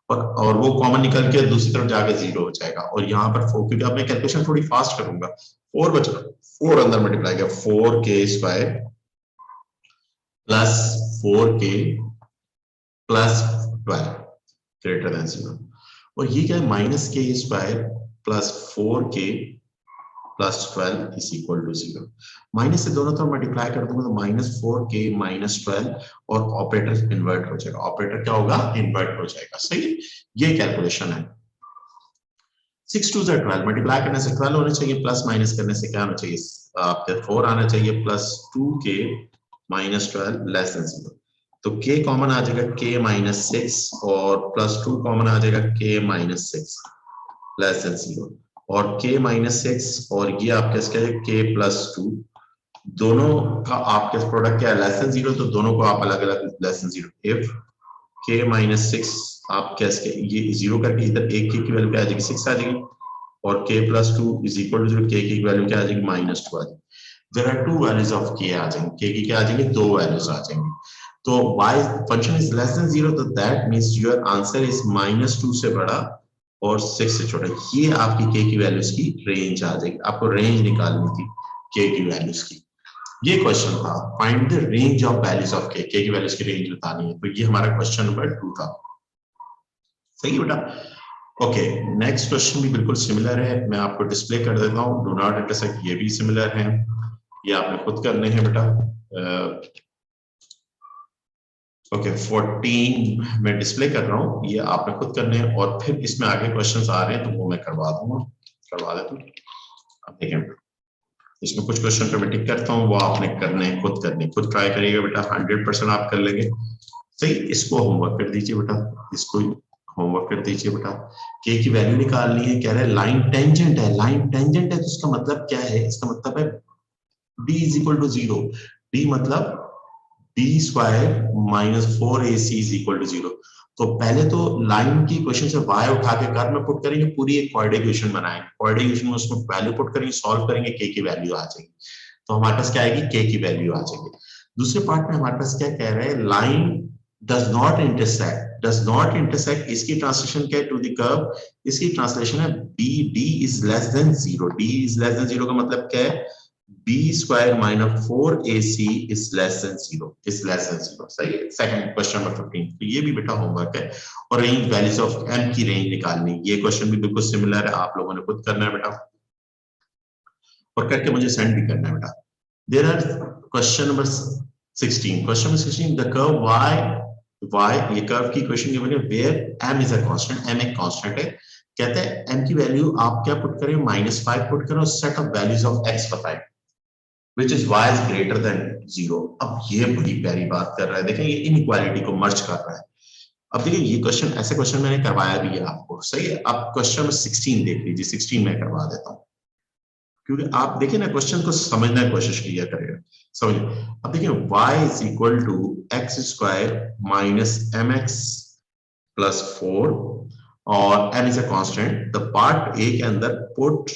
और वो कॉमन निकल के दूसरी तरफ जाके 0 हो जाएगा, और यहाँ पर 4, क्योंकि अब मैं कैलकुलेशन थोड़ी फास्ट करूंगा, 4 बचा, 4 अंदर मल्टीप्लाई किया, 4k square plus 4k plus 12 greater than 0, और ये क्या है -k square plus 4k plus 12 is equal to 0। Minus से दोनों तरफ मल्टीप्लाई कर दूंगा तो -4k -12, और ऑपरेटर इन्वर्ट हो जाएगा, ऑपरेटर क्या होगा, इन्वर्ट हो जाएगा। सही, ये कैलकुलेशन है। 6 2 12, मल्टीप्लाई करने से 12 होने चाहिए, प्लस माइनस करने से क्या होना चाहिए, आपके 4 आना चाहिए, प्लस 2k -12 लेस देन 0। तो k कॉमन आ जाएगा k -6, और प्लस 2 कॉमन आ जाएगा k -6 लेस देन 0, और k -6 और ये आपके क्या है k +2, दोनों का आपके प्रोडक्ट क्या है, लेस देन 0, तो दोनों को आप अलग अलग लेस देन 0। इफ k -6 आप कैसे, ये 0 करके इधर एक k की वैल्यू क्या आ जाएगी, 6 आ जाएगी, और k +2 is equal to 0, k की वैल्यू क्या आ जाएगी, -2 आ जाएगी। There are 2 values of k आ जाएंगे, k की क्या आ जाएंगी, 2 वैल्यूज आ जाएंगी। तो y function is less than 0, तो that means your answer is -2 से बड़ा और 6 से छोटा। ये आपकी k की वैल्यूज की रेंज आ जाएगी, आपको रेंज निकालनी थी k की वैल्यूज की। ये क्वेश्चन था, find the range of values of k की वैल्यूज की रेंज बतानी है, तो ये हमारा क्वेश्चन नंबर 2 था। सही बेटा, ओके। नेक्स्ट क्वेश्चन भी बिल्कुल सिमिलर है, मैं आपको डिस्प्ले कर देता हूँ, डू नॉट इंटरसेक्ट, ये भी सिमिलर है, ये आपने खुद करने हैं बेटा। ओके 14 मैं डिस्प्ले कर रहा हूँ, ये आपने खुद करने हैं, और फिर इसमें आगे क्वेश्चंस आ रहे हैं तो वो मैं करवा दूंगा, करवा देता हूँ। अब देखें, इसमें कुछ क्वेश्चन पे मैं टिक करता हूँ, वो आपने करने हैं, खुद करने, खुद ट्राई करिएगा बेटा, 100% आप कर लेंगे। सही, इसको होमवर्क कर दीजिए बेटा, इसको होमवर्क कर दीजिए बेटा। के की वैल्यू निकालनी है, कह रहे हैं लाइन टेंजेंट है, लाइन टेंजेंट है तो इसका मतलब क्या है, इसका मतलब है d is equal to 0, d मतलब b square -4ac is equal to 0। तो पहले तो लाइन की इक्वेशन से y उठा के घर में पुट करेंगे, पूरी एक क्वाड्रेटिक इक्वेशन बनाएंगे, क्वाड्रेटिक इक्वेशन में उसमें वैल्यू पुट करेंगे, सॉल्व करेंगे, k की वैल्यू आ जाएगी, तो हमारे पास क्या आएगी, k की वैल्यू आ जाएगी। दूसरे पार्ट में हमारे पास क्या कह रहे हैं, line does not intersect, does not intersect, इसकी ट्रांसलेशन क्या है, टू द कर्व, इसकी ट्रांसलेशन है d is less than 0, d is less than 0 का मतलब क्या है, b square -4ac is less than 0, is less than 0। सही है, सेकंड क्वेश्चन नंबर 15, तो ये भी बेटा होमवर्क है, और रेंज वैल्यूज ऑफ m की रेंज निकालनी, ये क्वेश्चन भी बिल्कुल सिमिलर है, आप लोगों ने खुद करना है बेटा, और करके मुझे सेंड भी करना है बेटा। There are question number 16, question number 16, the curve y, ये कर्व की इक्वेशन गिवन है, where m is a constant, m एक कांस्टेंट है, कहते हैं m की वैल्यू आप क्या पुट करें, -5 पुट करें, और set of values of x बताएं which is y is greater than 0। अब ये बड़ी प्यारी बात कर रहा है, देखें ये इनइक्वालिटी को मर्ज कर रहा है। अब देखिए ये क्वेश्चन, ऐसे क्वेश्चन मैंने करवाया भी है आपको, सही है। अब क्वेश्चन नंबर 16 देख लीजिए, 16 मैं करवा देता हूँ, क्योंकि आप देखिए ना क्वेश्चन को समझने की कोशिश किया करेगा, समझिए। अब देखिए y is equal to x square -mx plus 4, और m is a constant, the part A के अंदर put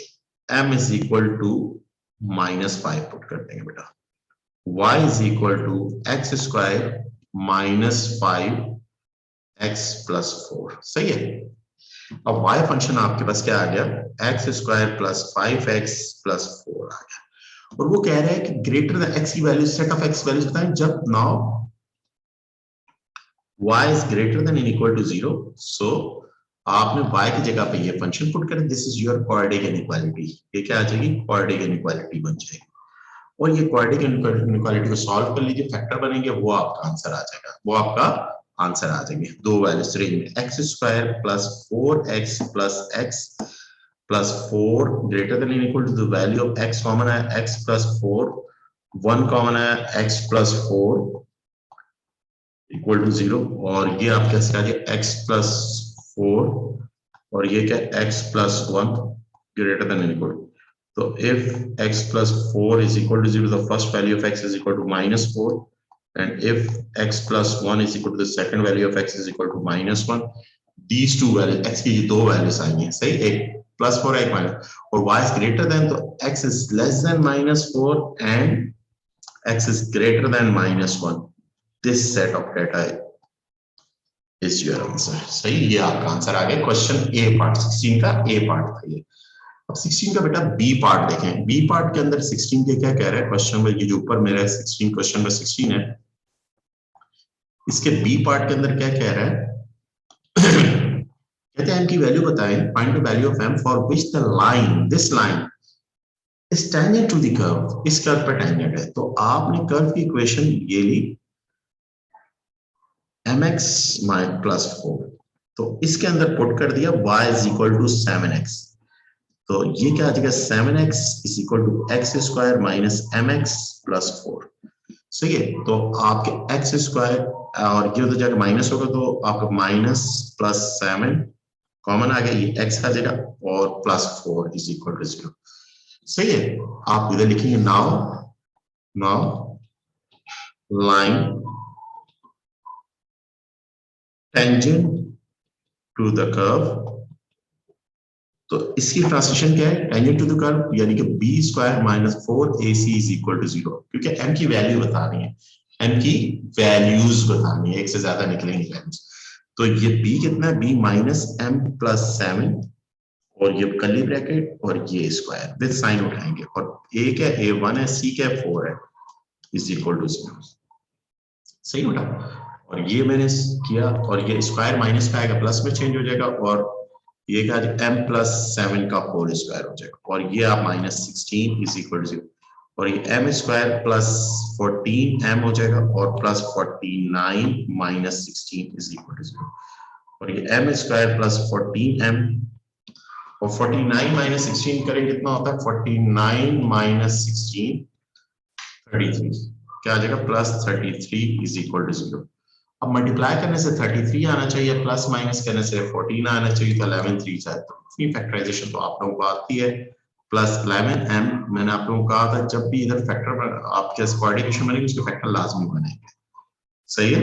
m is equal to -5 put कर देंगे बेटा, y is equal to x square -5x plus 4। सही है, अब y फंक्शन आपके पास क्या आ गया, x square plus 5x plus 4 आ गया, और वो कह रहा है कि ग्रेटर देन x की value, set of x values बताएं जब now y is greater than in equal to 0। So आपने y की जगह पे ये फंक्शन पुट कर, this is your quadratic inequality, ये क्या आ जाएगी, क्वाड्रेटिक इनइक्वालिटी बन जाएगी, और ये क्वाड्रेटिक इनइक्वालिटी को सॉल्व कर लीजिए, फैक्टर बनेंगे, वो आपका आंसर आ जाएगा, वो आपका आंसर आ जाएंगे, दो वैल्यूज रेंज में, x square plus 4x plus x plus 4 greater than equal to the value of x common है x प्लस 4, 1 कॉमन है x प्लस 4 इक्वल टू 0, और ये आप कैसे आ गया x प्लस 4 और ये क्या x plus 1 greater than equal to, तो if x plus 4 is equal to 0, the first value of x is equal to minus 4, and if x plus 1 is equal to the second value of x is equal to minus 1, these two values, x की दो values आएंगी, सही, एक plus 4 एक minus, और y is greater than, तो x is less than minus 4 and x is greater than minus 1. This set of data is your answer. सही, ये आपका आंसर आ गया क्वेश्चन A पार्ट, 16 का A पार्ट था ये। अब 16 का बेटा बी पार्ट देखें, बी पार्ट के अंदर 16 के क्या कह रहा है क्वेश्चन में, ये जो ऊपर मेरा 16 क्वेश्चन में 16 है, इसके बी पार्ट के अंदर क्या कह रहा है कहते हैं m की वैल्यू बताएं, find the value of m for which the line, this line is tangent to the curve, इस कर्व पर टेंजेंट है। तो आपने कर्व की इक्वेशन ये ली mx प्लस 4, तो इसके अंदर पुट कर दिया y is equal to 7x, तो ये क्या आ जाएगा 7x is equal to x square minus mx plus 4, सही है। तो आपके एक्स स्क्वायर और ये उधर जाकर माइनस होगा, तो आपका माइनस प्लस 7 कॉमन आ गया, ये x आ जाएगा और प्लस 4 इज इक्वल टू 0, सही है। आप इधर लिखेंगे now line tangent to the curve, तो इसकी ट्रांसलेशन क्या है, टेंजेंट टू द कर्व, यानी कि b square minus 4ac is equal to 0, क्योंकि m की वैल्यू बतानी है, m की वैल्यूज बतानी है, एक से ज्यादा निकलेंगे वैल्यूज। तो ये b कितना है, b माइनस m प्लस 7 और ये कर्ली ब्रैकेट और ये स्क्वायर विद साइन उठाएंगे, और a क्या a1 है, c क्या 4 है, इज इक्वल टू 0, सही उठा। और ये मैंने किया, और ये स्क्वायर माइनस का आएगा प्लस में चेंज हो जाएगा, और ये क्या m प्लस 7 का होल स्क्वायर हो जाएगा, और ये आप माइनस 16 इज इक्वल टू 0, और ये m स्क्वायर प्लस 14m हो जाएगा, और plus 49 minus 16 is equal to 0, और ये m स्क्वायर प्लस 14m और 49 माइनस 16 करें कितना होता है, 49 माइनस 16 33, क्या आ जाएगा प्लस 33 इज इक्वल टू 0। अब मल्टीप्लाई करने से 33 आना चाहिए, प्लस माइनस करने से 14 आना चाहिए, तो 11 3 जाए, तो इतनी फैक्टराइजेशन तो आप लोगों को आती है, प्लस 11m, मैंने आप लोगों को कहा था जब भी इधर फैक्टर आपके क्वाड्रेटिक इक्वेशन बनेगी उसके फैक्टर लाजमी बनेंगे, सही है।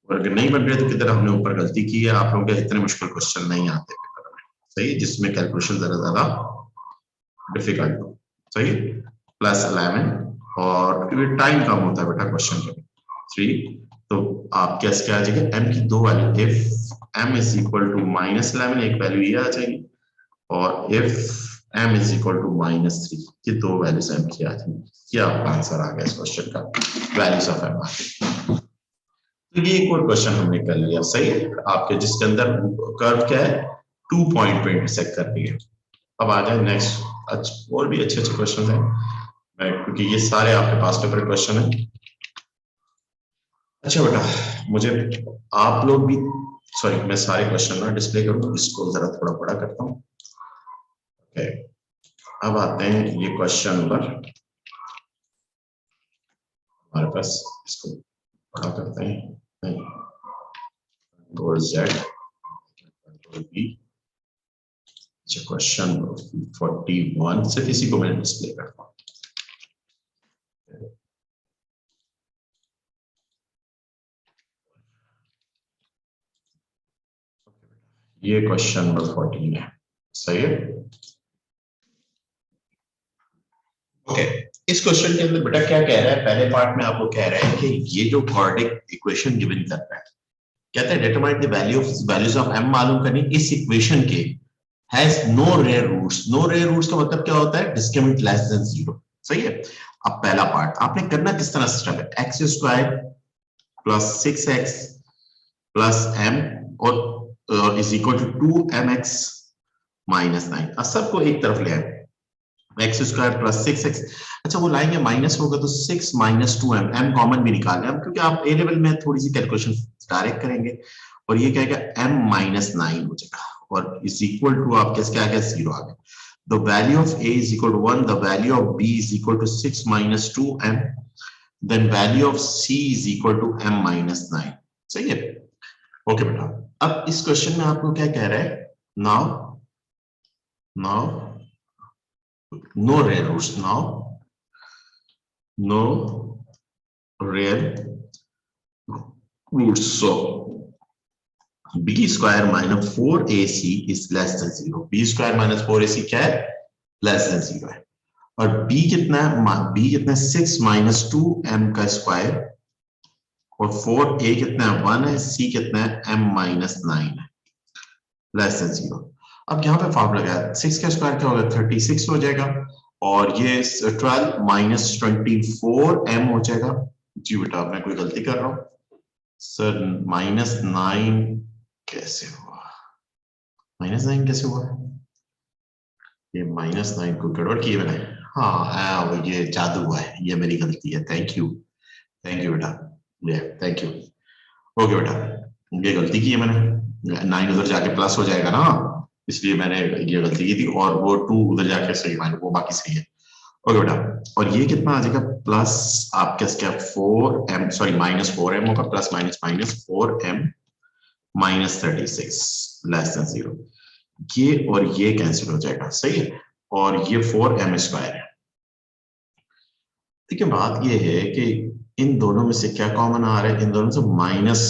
और अगर नहीं बन रहे तो किधर हमने ऊपर गलती की है, आप लोगों के इतने मुश्किल क्वेश्चन नहीं आते पेपर में, सही है, जिसमें कैलकुलेशन जरा ज्यादा डिफिकल्ट हो, सही, प्लस 11, और टाइम कम होता है बेटा क्वेश्चन के 3, तो आप कैसे क्या आ जाएगा, m की दो value, if m is equal to minus 11 एक वैल्यू ये आ जाएगी, और if m is equal to minus 3, ये दो वैल्यूज m की आ जाएंगी, ये आपका आंसर आ गया इस क्वेश्चन का, वैल्यूज ऑफ m। तो ये एक और क्वेश्चन हमने कर लिया, सही है, आपके जिसके अंदर कर्व क्या है 2 पॉइंट पे इंटरसेक्ट कर रही है। अब आ जाए नेक्स्ट, और भी अच्छे अच्छे क्वेश्चन हैं, क्योंकि ये सारे आपके पास पेपर क्वेश्चन है। अच्छा बेटा, मुझे आप लोग भी, सॉरी मैं सारे क्वेश्चन ना डिस्प्ले करूँ, इसको जरा थोड़ा बड़ा करता हूँ। ओके, अब आते हैं ये क्वेश्चन नंबर हमारे पास, इसको बड़ा करते हैं, control Z, control V, question 41, सिर्फ इसी को मैं डिस्प्ले करता हूँ। ये क्वेश्चन नंबर 14 है, सही है। ओके, इस क्वेश्चन के अंदर बेटा क्या कह रहा है, पहले पार्ट में आपको कह रहा है कि ये जो क्वाड्रेटिक इक्वेशन गिवन कर रहा है, कहता है determine the values of m मालूम करनी, इस इक्वेशन के has no real roots, no real roots का मतलब क्या होता है, डिस्क्रिमिनेंट लेस देन 0, सही है। अब पहला पार्ट आपने करना किस तरह से स्टेप है, x square plus 6x plus m और is equal to 2mx minus 9, अब सबको एक तरफ ले आए, एक्स स्क्वायर प्लस 6x, अच्छा वो लाएंगे माइनस होगा तो 6 माइनस 2m, m कॉमन भी निकालना है क्योंकि आप ए लेवल में थोड़ी सी कैलकुलेशन डायरेक्ट करेंगे, और ये क्या है m माइनस 9 हो जाएगा, और इज इक्वल टू आपके क्या आ गया 0 आ गया. The value of a is equal to 1, the value of b is equal to 6 minus 2m, then value of c is equal to m minus 9. सही है. ओके बेटा, अब इस क्वेश्चन में आपको क्या कह रहा है? Now no real roots, now no real roots. So b square minus 4ac is less than 0. b square minus 4ac क्या है? लेस देन 0 है. और b कितना है? b कितना है? 6 माइनस 2m का स्क्वायर, और 4a कितना है? 1 है. c कितना है? m माइनस 9 है, लेस देन 0. अब यहाँ पे फॉर्मूला क्या है? 6 का स्क्वायर क्या होगा? 36 हो जाएगा, और ये 12 माइनस 24m हो जाएगा. जी बेटा, मैं कोई गलती कर रहा हूँ सर? माइनस 9 कैसे हुआ? माइनस 9 कैसे हुआ? ये माइनस 9 को गड़बड़ किए मैंने. हाँ, ये जादू हुआ है, ये मेरी गलती है. थैंक यू बेटा, ये थैंक यू. ओके बेटा, ये गलती की है मैंने. 9 उधर जाके प्लस हो जाएगा ना, इसलिए मैंने ये गलती की थी, और वो 2 उधर जाके सही माइनस, वो बाकी सही है. ओके बेटा, और ये कितना आ जाएगा? प्लस आपका क्या? 4m, सॉरी माइनस 4m होगा, plus minus minus 4m minus 36 less than 0. ये और ये कैंसिल हो जाएगा, सही है, और ये 4m स्क्वायर है. देखिए बात ये है कि इन दोनों में से क्या कॉमन आ रहा है? इन दोनों से माइनस,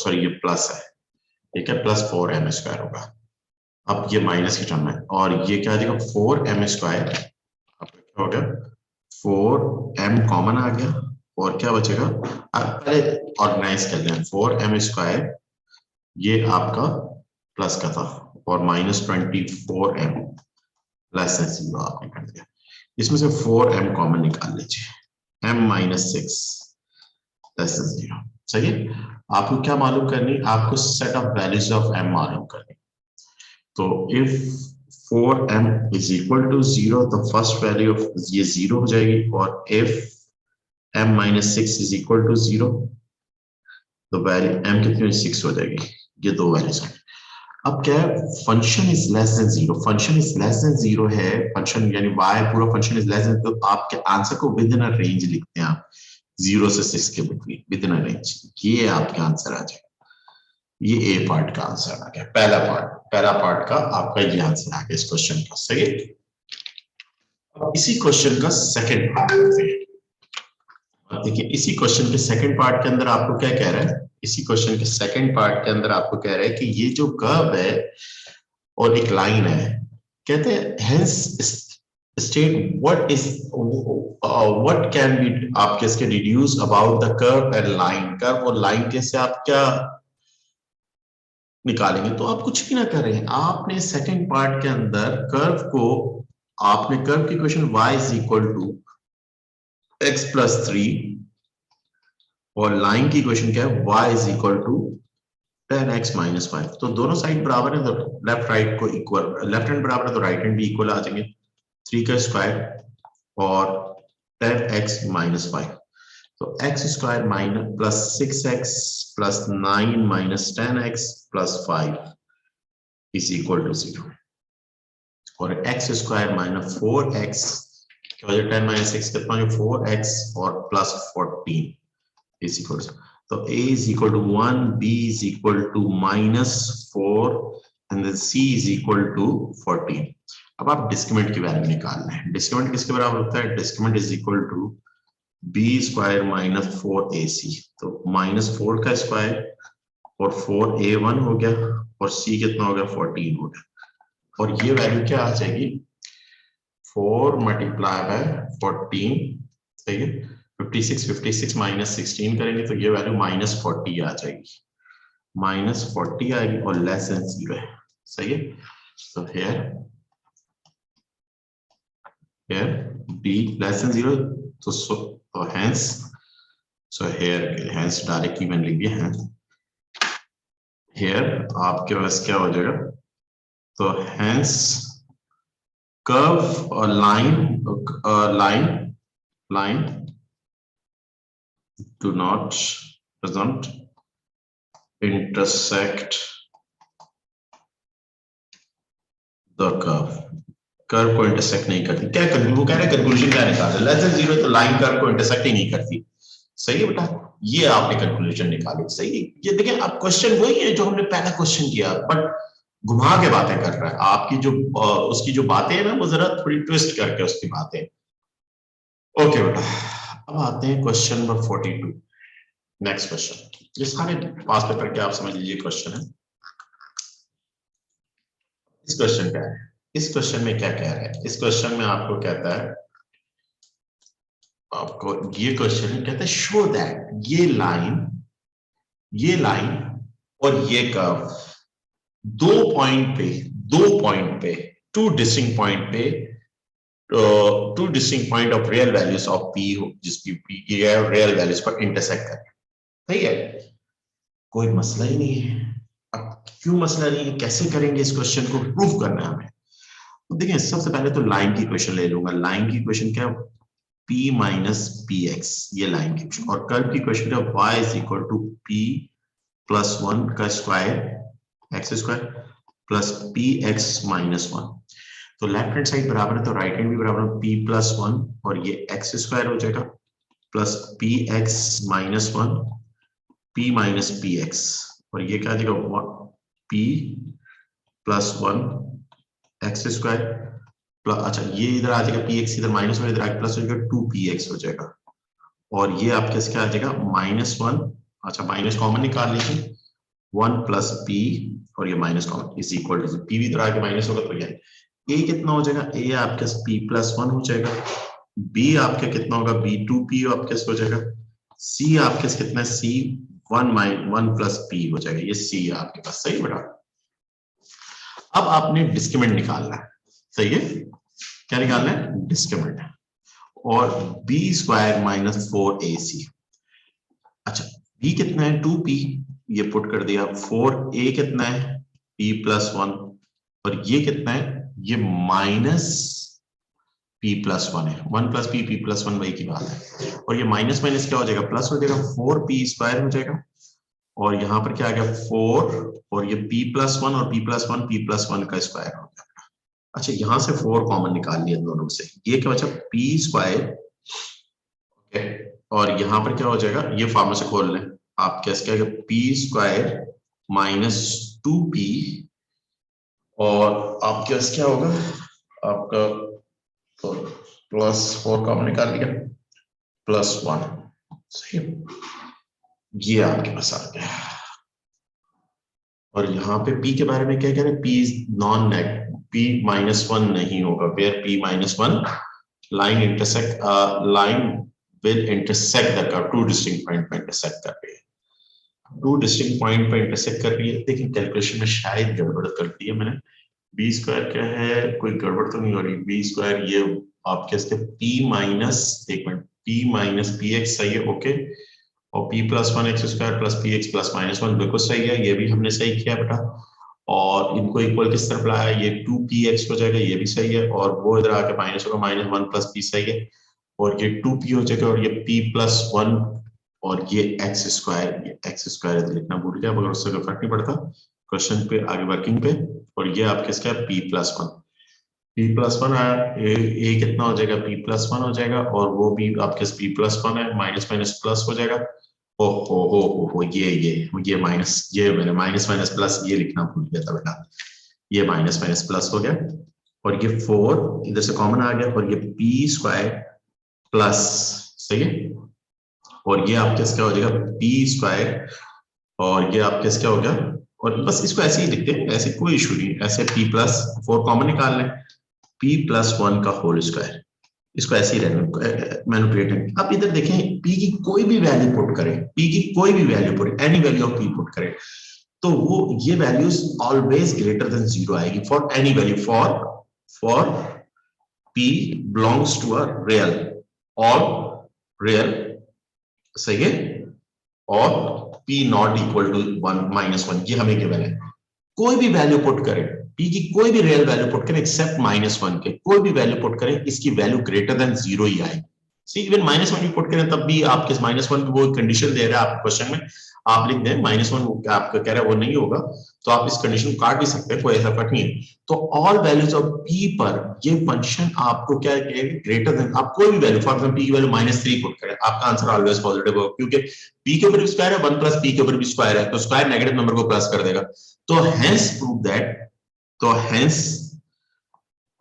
सॉरी ये प्लस है, ठीक है, प्लस 4m स्क्वायर होगा. अब ये माइनस की टर्म है, और ये क्या आ जाएगा? 4m square. अब क्या हो गया? 4m कॉमन आ गया, और क्या बचेगा? अब पहले ऑर्गेनाइज कर लें. 4m स्क्वायर ये आपका प्लस का था, और माइनस 24m प्लस 0 आपने कर दिया. इसमें से 4m कॉमन निकाल लीजिए. m minus 6 plus 0. सही है. आपको क्या मालूम करनी? आपको set of values of m मालूम करनी. तो if 4m is equal to 0, तो फर्स्ट वैल्यू ऑफ ये 0 हो जाएगी, और if m minus 6 is equal to 0, तो वैल्यू m कितनी? 6 हो जाएगी. ये दो वैल्यूज हैं. अब क्या है? Function is less than 0. Function is less than 0 है, फंक्शन यानी y पूरा फंक्शन इज लेस देन, तो आपके आंसर को विद इन अ रेंज लिखते हैं आप, 0 से 6 के between, with in a range. ये आपका आंसर आ जाएगा. ये ए पार्ट का आंसर आ गया. पहला पार्ट का आपका ये आंसर आ गया इस क्वेश्चन का. सही है. अब इसी क्वेश्चन का सेकंड पार्ट करते हैं. देखिए इसी क्वेश्चन के सेकंड पार्ट के अंदर आपको क्या कह रहा है? इसी क्वेश्चन के सेकंड पार्ट के अंदर आपको कह रहा है कि ये जो कर्व है और एक लाइन है, कहते हैं hence state what can be आपके इसके deduce about the curve and line. Curve और लाइन के से आप क्या निकालेंगे? तो आप कुछ भी ना करें, आपने सेकंड पार्ट के अंदर कर्व को, आपने कर्व की equation y is equal to x plus 3, और लाइन की इक्वेशन क्या है? y is equal to 10x minus 5. तो दोनों साइड बराबर है, तो लेफ्ट राइट को इक्वल, लेफ्ट हैंड बराबर है तो राइट हैंड भी इक्वल आ जाएंगे. 3 का स्क्वायर और 10x माइनस 5, तो x square minus plus 6x plus 9 minus 10x plus 5 is equal to 0, और x square minus 4x, 10 minus 6 कितना है? 4x और प्लस 14 इज इक्वल टू, तो a is equal to 1, b is equal to minus 4, and then c is equal to 14. अब आप discriminant की value निकालना है. डिस्क्रिमिनेंट किसके बराबर होता है? Discriminant is equal to b square minus 4ac, तो माइनस 4 का स्क्वायर और 4a1 हो गया, और c कितना हो गया? 14 हो गया. और ये वैल्यू क्या आ जाएगी? 4 मल्टीप्लाई बाय 14, सही है, 56 माइनस 16 करेंगे तो ये वैल्यू माइनस 40 आ जाएगी. माइनस 40 आएगी, और लेस देन 0 है. सही है. तो here b लेस देन 0, तो hence, so hence डायरेक्टली मैंने लिख दिया है. here आपके पास क्या हो जाएगा? तो hence कर्व और line does not intersect the curve को इंटरसेक्ट नहीं करती। क्या वो कह रहे हैं कंक्लूजन क्या निकाल रहे, लेस देन 0 तो लाइन कर्व को इंटरसेक्ट ही नहीं करती। सही है बेटा, ये आपने कंक्लूजन निकाली। सही है, ये देखिए अब क्वेश्चन वही है जो हमने पहला क्वेश्चन किया, बट घुमा के बातें कर रहा है। आपकी जो उसकी जो बातें हैं ना, वो जरा थोड़ी ट्विस्ट करके उसकी बातें। ओके बेटा, अब आते हैं क्वेश्चन नंबर 42। नेक्स्ट क्वेश्चन, ये सारे पास पेपर के आप समझ लीजिए क्वेश्चन है। इस क्वेश्चन क्या है, इस क्वेश्चन में क्या कह रहा है, इस क्वेश्चन में आपको कहता है, आपको ये क्वेश्चन कहता है शो दैट ये लाइन और ये कर्व दो पॉइंट पे to distinct point of real values of P, जिसकी पी की रियल वैल्यूज पर इंटरसेक्ट करें। सही है, कोई मसला ही नहीं है। अब क्यों मसला नहीं है, कैसे करेंगे इस क्वेश्चन को, प्रूव करना है हमें। तो देखिए सबसे पहले तो लाइन की इक्वेशन ले लूंगा। लाइन की इक्वेशन क्या है, p माइनस पी एक्स, ये लाइन की इक्वेशन। और कर्व की इक्वेशन क्या है, y is equal to p plus 1 का square x square plus p x minus 1। तो लेफ्ट हैंड साइड बराबर है तो राइट हैंड भी बराबर है, p प्लस 1 और ये एक्स स्क्वायर हो जाएगा plus p x minus 1 p minus p x, और ये क्या आ जाएगा p plus 1 x square plus, अच्छा ये इधर आ जाएगा पी एक्स, इधर माइनस 1 इधर आगे प्लस हो जाएगा 2px हो जाएगा। और ये आपके क्या आ जाएगा -1, अच्छा माइनस कॉमन निकाल लीजिए, 1 प्लस पी और ये minus common is equal to p भी इधर आगे माइनस होगा तो ये ए कितना हो जाएगा, ए आपके p प्लस 1 हो जाएगा, बी आपके कितना होगा b2p आपके हो जाएगा, सी आपके कितना है c 1 प्लस p हो जाएगा, ये सी है आपके पास। सही बेटा, अब आपने डिस्क्रिमिनेंट निकालना है। सही है, क्या निकालना है, डिस्क्रिमिनेंट, और b स्क्वायर माइनस 4ac। अच्छा b कितना है 2p, ये पुट कर दिया, 4a कितना है p प्लस 1, और ये कितना है, ये माइनस p प्लस 1 है, 1 प्लस p प्लस 1 वही की बात है। और ये माइनस माइनस क्या हो जाएगा, प्लस हो जाएगा, 4p स्क्वायर हो जाएगा, और यहाँ पर क्या आ गया 4 और ये p प्लस 1 और p प्लस 1 का स्क्वायर हो गया। अच्छा यहां से 4 कॉमन निकाल लिया दोनों से, ये क्या बचा p स्क्वायर, ओके, और यहां पर क्या हो जाएगा, ये फॉर्मूला से खोल लें आप, कैसे क्या p स्क्वायर माइनस 2p, और आपके पास क्या होगा, आपका प्लस 4 कॉमन निकाल लिया प्लस 1। सही, ये आपके पास आ गया। और यहाँ पे p के बारे में क्या कह रहे हैं, p इज नॉन नेट, p -1 नहीं होगा, where p -1 line intersect, line will intersect the curve, two distinct point पे इंटरसेक्ट कर रही है, टू डिस्टिंक्ट पॉइंट पे इंटरसेक्ट कर रही है। देखिए कैलकुलेशन में शायद गड़बड़ कर दी है मैंने, b स्क्वायर क्या है, कोई गड़बड़ तो नहीं हो रही, b स्क्वायर ये आपके इसके p माइनस, एक minute, p minus p x, सही है, ओके, और p plus 1 x square plus p x plus -1 बिल्कुल सही है, ये भी हमने सही किया बेटा। और इनको इक्वल किस तरफ लाया, ये 2px हो जाएगा, ये भी सही है, और वो इधर आके माइनस होगा, -1 प्लस p सही है, और ये 2p हो जाएगा, और ये p प्लस 1 और ये एक्स स्क्वायर लिखना भूल गया, मगर उससे कोई फर्क नहीं पड़ता क्वेश्चन पे आगे वर्किंग पे। और ये आपके इसका p प्लस 1 आया, ए कितना हो जाएगा, p प्लस 1 हो जाएगा, और वो भी आपके p प्लस 1 है, माइनस माइनस प्लस हो जाएगा, ओ ये माइनस, ये मैंने माइनस माइनस प्लस ये लिखना भूल गया था बेटा, ये माइनस माइनस प्लस हो गया, और ये 4 इधर से कॉमन आ गया, और ये p स्क्वायर प्लस, सही है, और ये आपके क्या हो जाएगा p स्क्वायर, और ये आपके क्या हो गया, और बस इसको ऐसे ही लिखते हैं, ऐसे कोई इशू नहीं, ऐसे p प्लस 4 कॉमन निकाल लें, p प्लस 1 का होल स्क्वायर, इसको ऐसे ही मैनिपुलेट। अब इधर देखें p की कोई भी वैल्यू पुट करें, p की कोई भी value put, any value of p put करें, तो वो ये वैल्यूज ऑलवेज ग्रेटर देन 0 आएगी for any value, for p belongs to a real, और रियल, सही है, और p नॉट इक्वल टू 1 ये हमें गिवन है। कोई भी वैल्यू पुट करें, p की कोई भी रियल वैल्यू पुट करें एक्सेप्ट -1 के, कोई भी वैल्यू पुट करें, इसकी वैल्यू ग्रेटर देन 0 ही आएगी। सी इवन -1 भी पुट करें तब भी आपके -1 की वो कंडीशन दे रहा है आपको क्वेश्चन में, आप लिख दें -1 आपका कह रहा है वो नहीं होगा, तो आप इस कंडीशन को काट भी सकते हैं, कोई ऐसा फर्क नहीं है। तो ऑल वैल्यूज ऑफ p पर ये फंक्शन आपको क्या कहेगा, ग्रेटर देन, आप कोई भी वैल्यू, फॉर एग्जांपल p की वैल्यू -3 पुट करें, आपका आंसर ऑलवेज पॉजिटिव होगा, क्योंकि p के ऊपर भी स्क्वायर है, 1 प्लस p के ऊपर भी स्क्वायर है, तो स्क्वायर नेगेटिव नंबर को प्लस कर देगा। तो हेंस प्रूव दैट, तो हेंस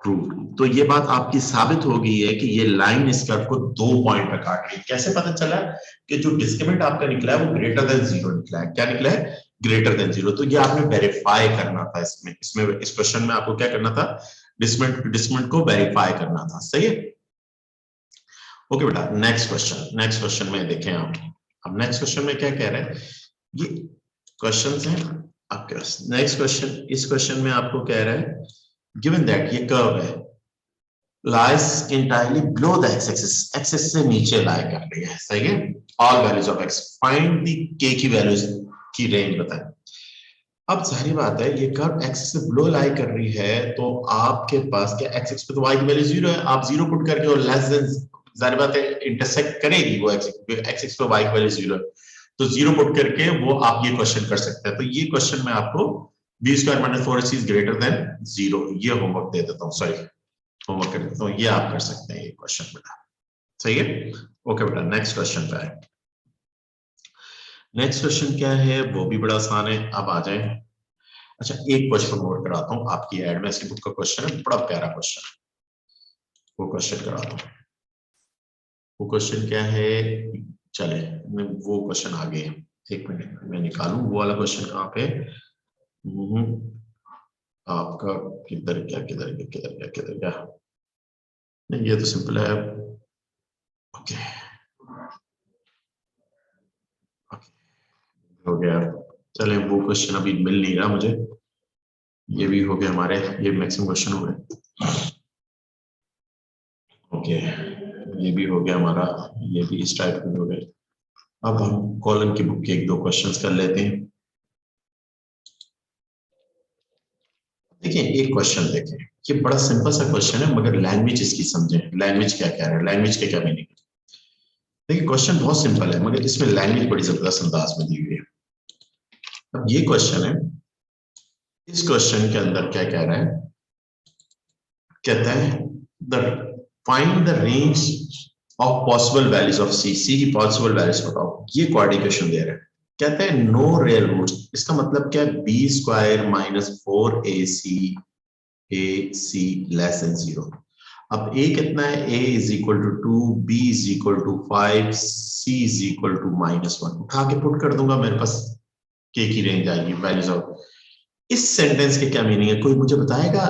प्रूव, तो ये बात आपकी साबित हो गई है कि ये लाइन इस कर्व को 2 पॉइंट पर काट रही है। कैसे पता चला कि जो डिस्क्रिमिनेंट आपका निकला है वो ग्रेटर देन 0 निकला है। क्या निकला है? Greater than 0। तो ये आपने वेरीफाई करना था, इसमें इस क्वेश्चन में आपको क्या करना था, डिस्क्रिमिनेंट को वेरीफाई करना था। सही है, ओके बेटा। नेक्स्ट क्वेश्चन में देखें आप, अब नेक्स्ट क्वेश्चन में क्या कह रहे हैं, ये क्वेश्चंस हैं आपके पास। नेक्स्ट क्वेश्चन, इस क्वेश्चन में आपको कह रहा है गिवन दैट ये कर्व है lies entirely below the x-axis, axis से नीचे लाई कर रही है। सही है, all values of x, find the k की वैल्यूज की रेंज बताएं। अब सारी बात है, ये कर्व एक्सिस से बिलो लाई कर रही है, तो आपके पास क्या एक्सिस पे तो y की वैल्यू 0 है, आप 0 पुट करके और लेस देन, जाहिर बात है इंटरसेक्ट करेगी वो एक्सिस पे y की वैल्यू 0 है, तो 0 पुट करके वो आप ये क्वेश्चन कर सकते हैं। तो ये क्वेश्चन में आपको b square minus 4ac is greater than 0, ये होमवर्क दे देता हूँ, सॉरी होमवर्क कर देता हूँ, ये आप कर सकते हैं ये क्वेश्चन बेटा। सही है, ओके बेटा। नेक्स्ट क्वेश्चन पे आए। नेक्स्ट क्वेश्चन क्या है, वो भी बड़ा आसान है, अब आ जाए। अच्छा, एक क्वेश्चन नोट कराता हूँ आपकी एड में, इसकी बुक का क्वेश्चन है, बड़ा प्यारा क्वेश्चन है, वो क्वेश्चन कराता हूँ। वो क्वेश्चन क्या है, चले वो क्वेश्चन आ गए, एक मिनट मैं निकालूं वो वाला क्वेश्चन कहाँ पे, आपका किधर क्या किधर क्या किधर क्या किधर क्या, नहीं ये तो सिंपल है। ओके हो गया, चले वो क्वेश्चन अभी मिल नहीं रहा मुझे, ये भी हो गया हमारे, ये मैक्सिमम क्वेश्चन हो गए। ओके, ये भी हो गया हमारा, ये भी इस टाइप के हो गए। अब हम कॉलम की बुक के एक दो क्वेश्चंस कर लेते हैं। देखिए एक क्वेश्चन देखें, ये बड़ा सिंपल सा क्वेश्चन है, मगर लैंग्वेज इसकी समझें, लैंग्वेज क्या कह रहा है, लैंग्वेज के क्या मीनिंग है। देखिए क्वेश्चन बहुत सिंपल है, मगर इसमें लैंग्वेज बड़ी जबरदस्त अंदाज में दी हुई है। अब ये क्वेश्चन है, इस क्वेश्चन के अंदर क्या कह रहा है, कहता है the find the range of possible values of C, C की पॉसिबल वैल्यूज बताओ। ये क्वाड्रेटिक क्वेश्चन दे रहा है, कहते हैं नो रियल रूट्स, इसका मतलब क्या है, B square minus 4ac a c less than 0। अब a कितना है, a is equal to 2, b is equal to 5, c is equal to -1, उठा के पुट कर दूंगा, मेरे पास k की रेंज आएगी, वैल्यूज ऑफ। इस सेंटेंस के क्या मीनिंग है, कोई मुझे बताएगा।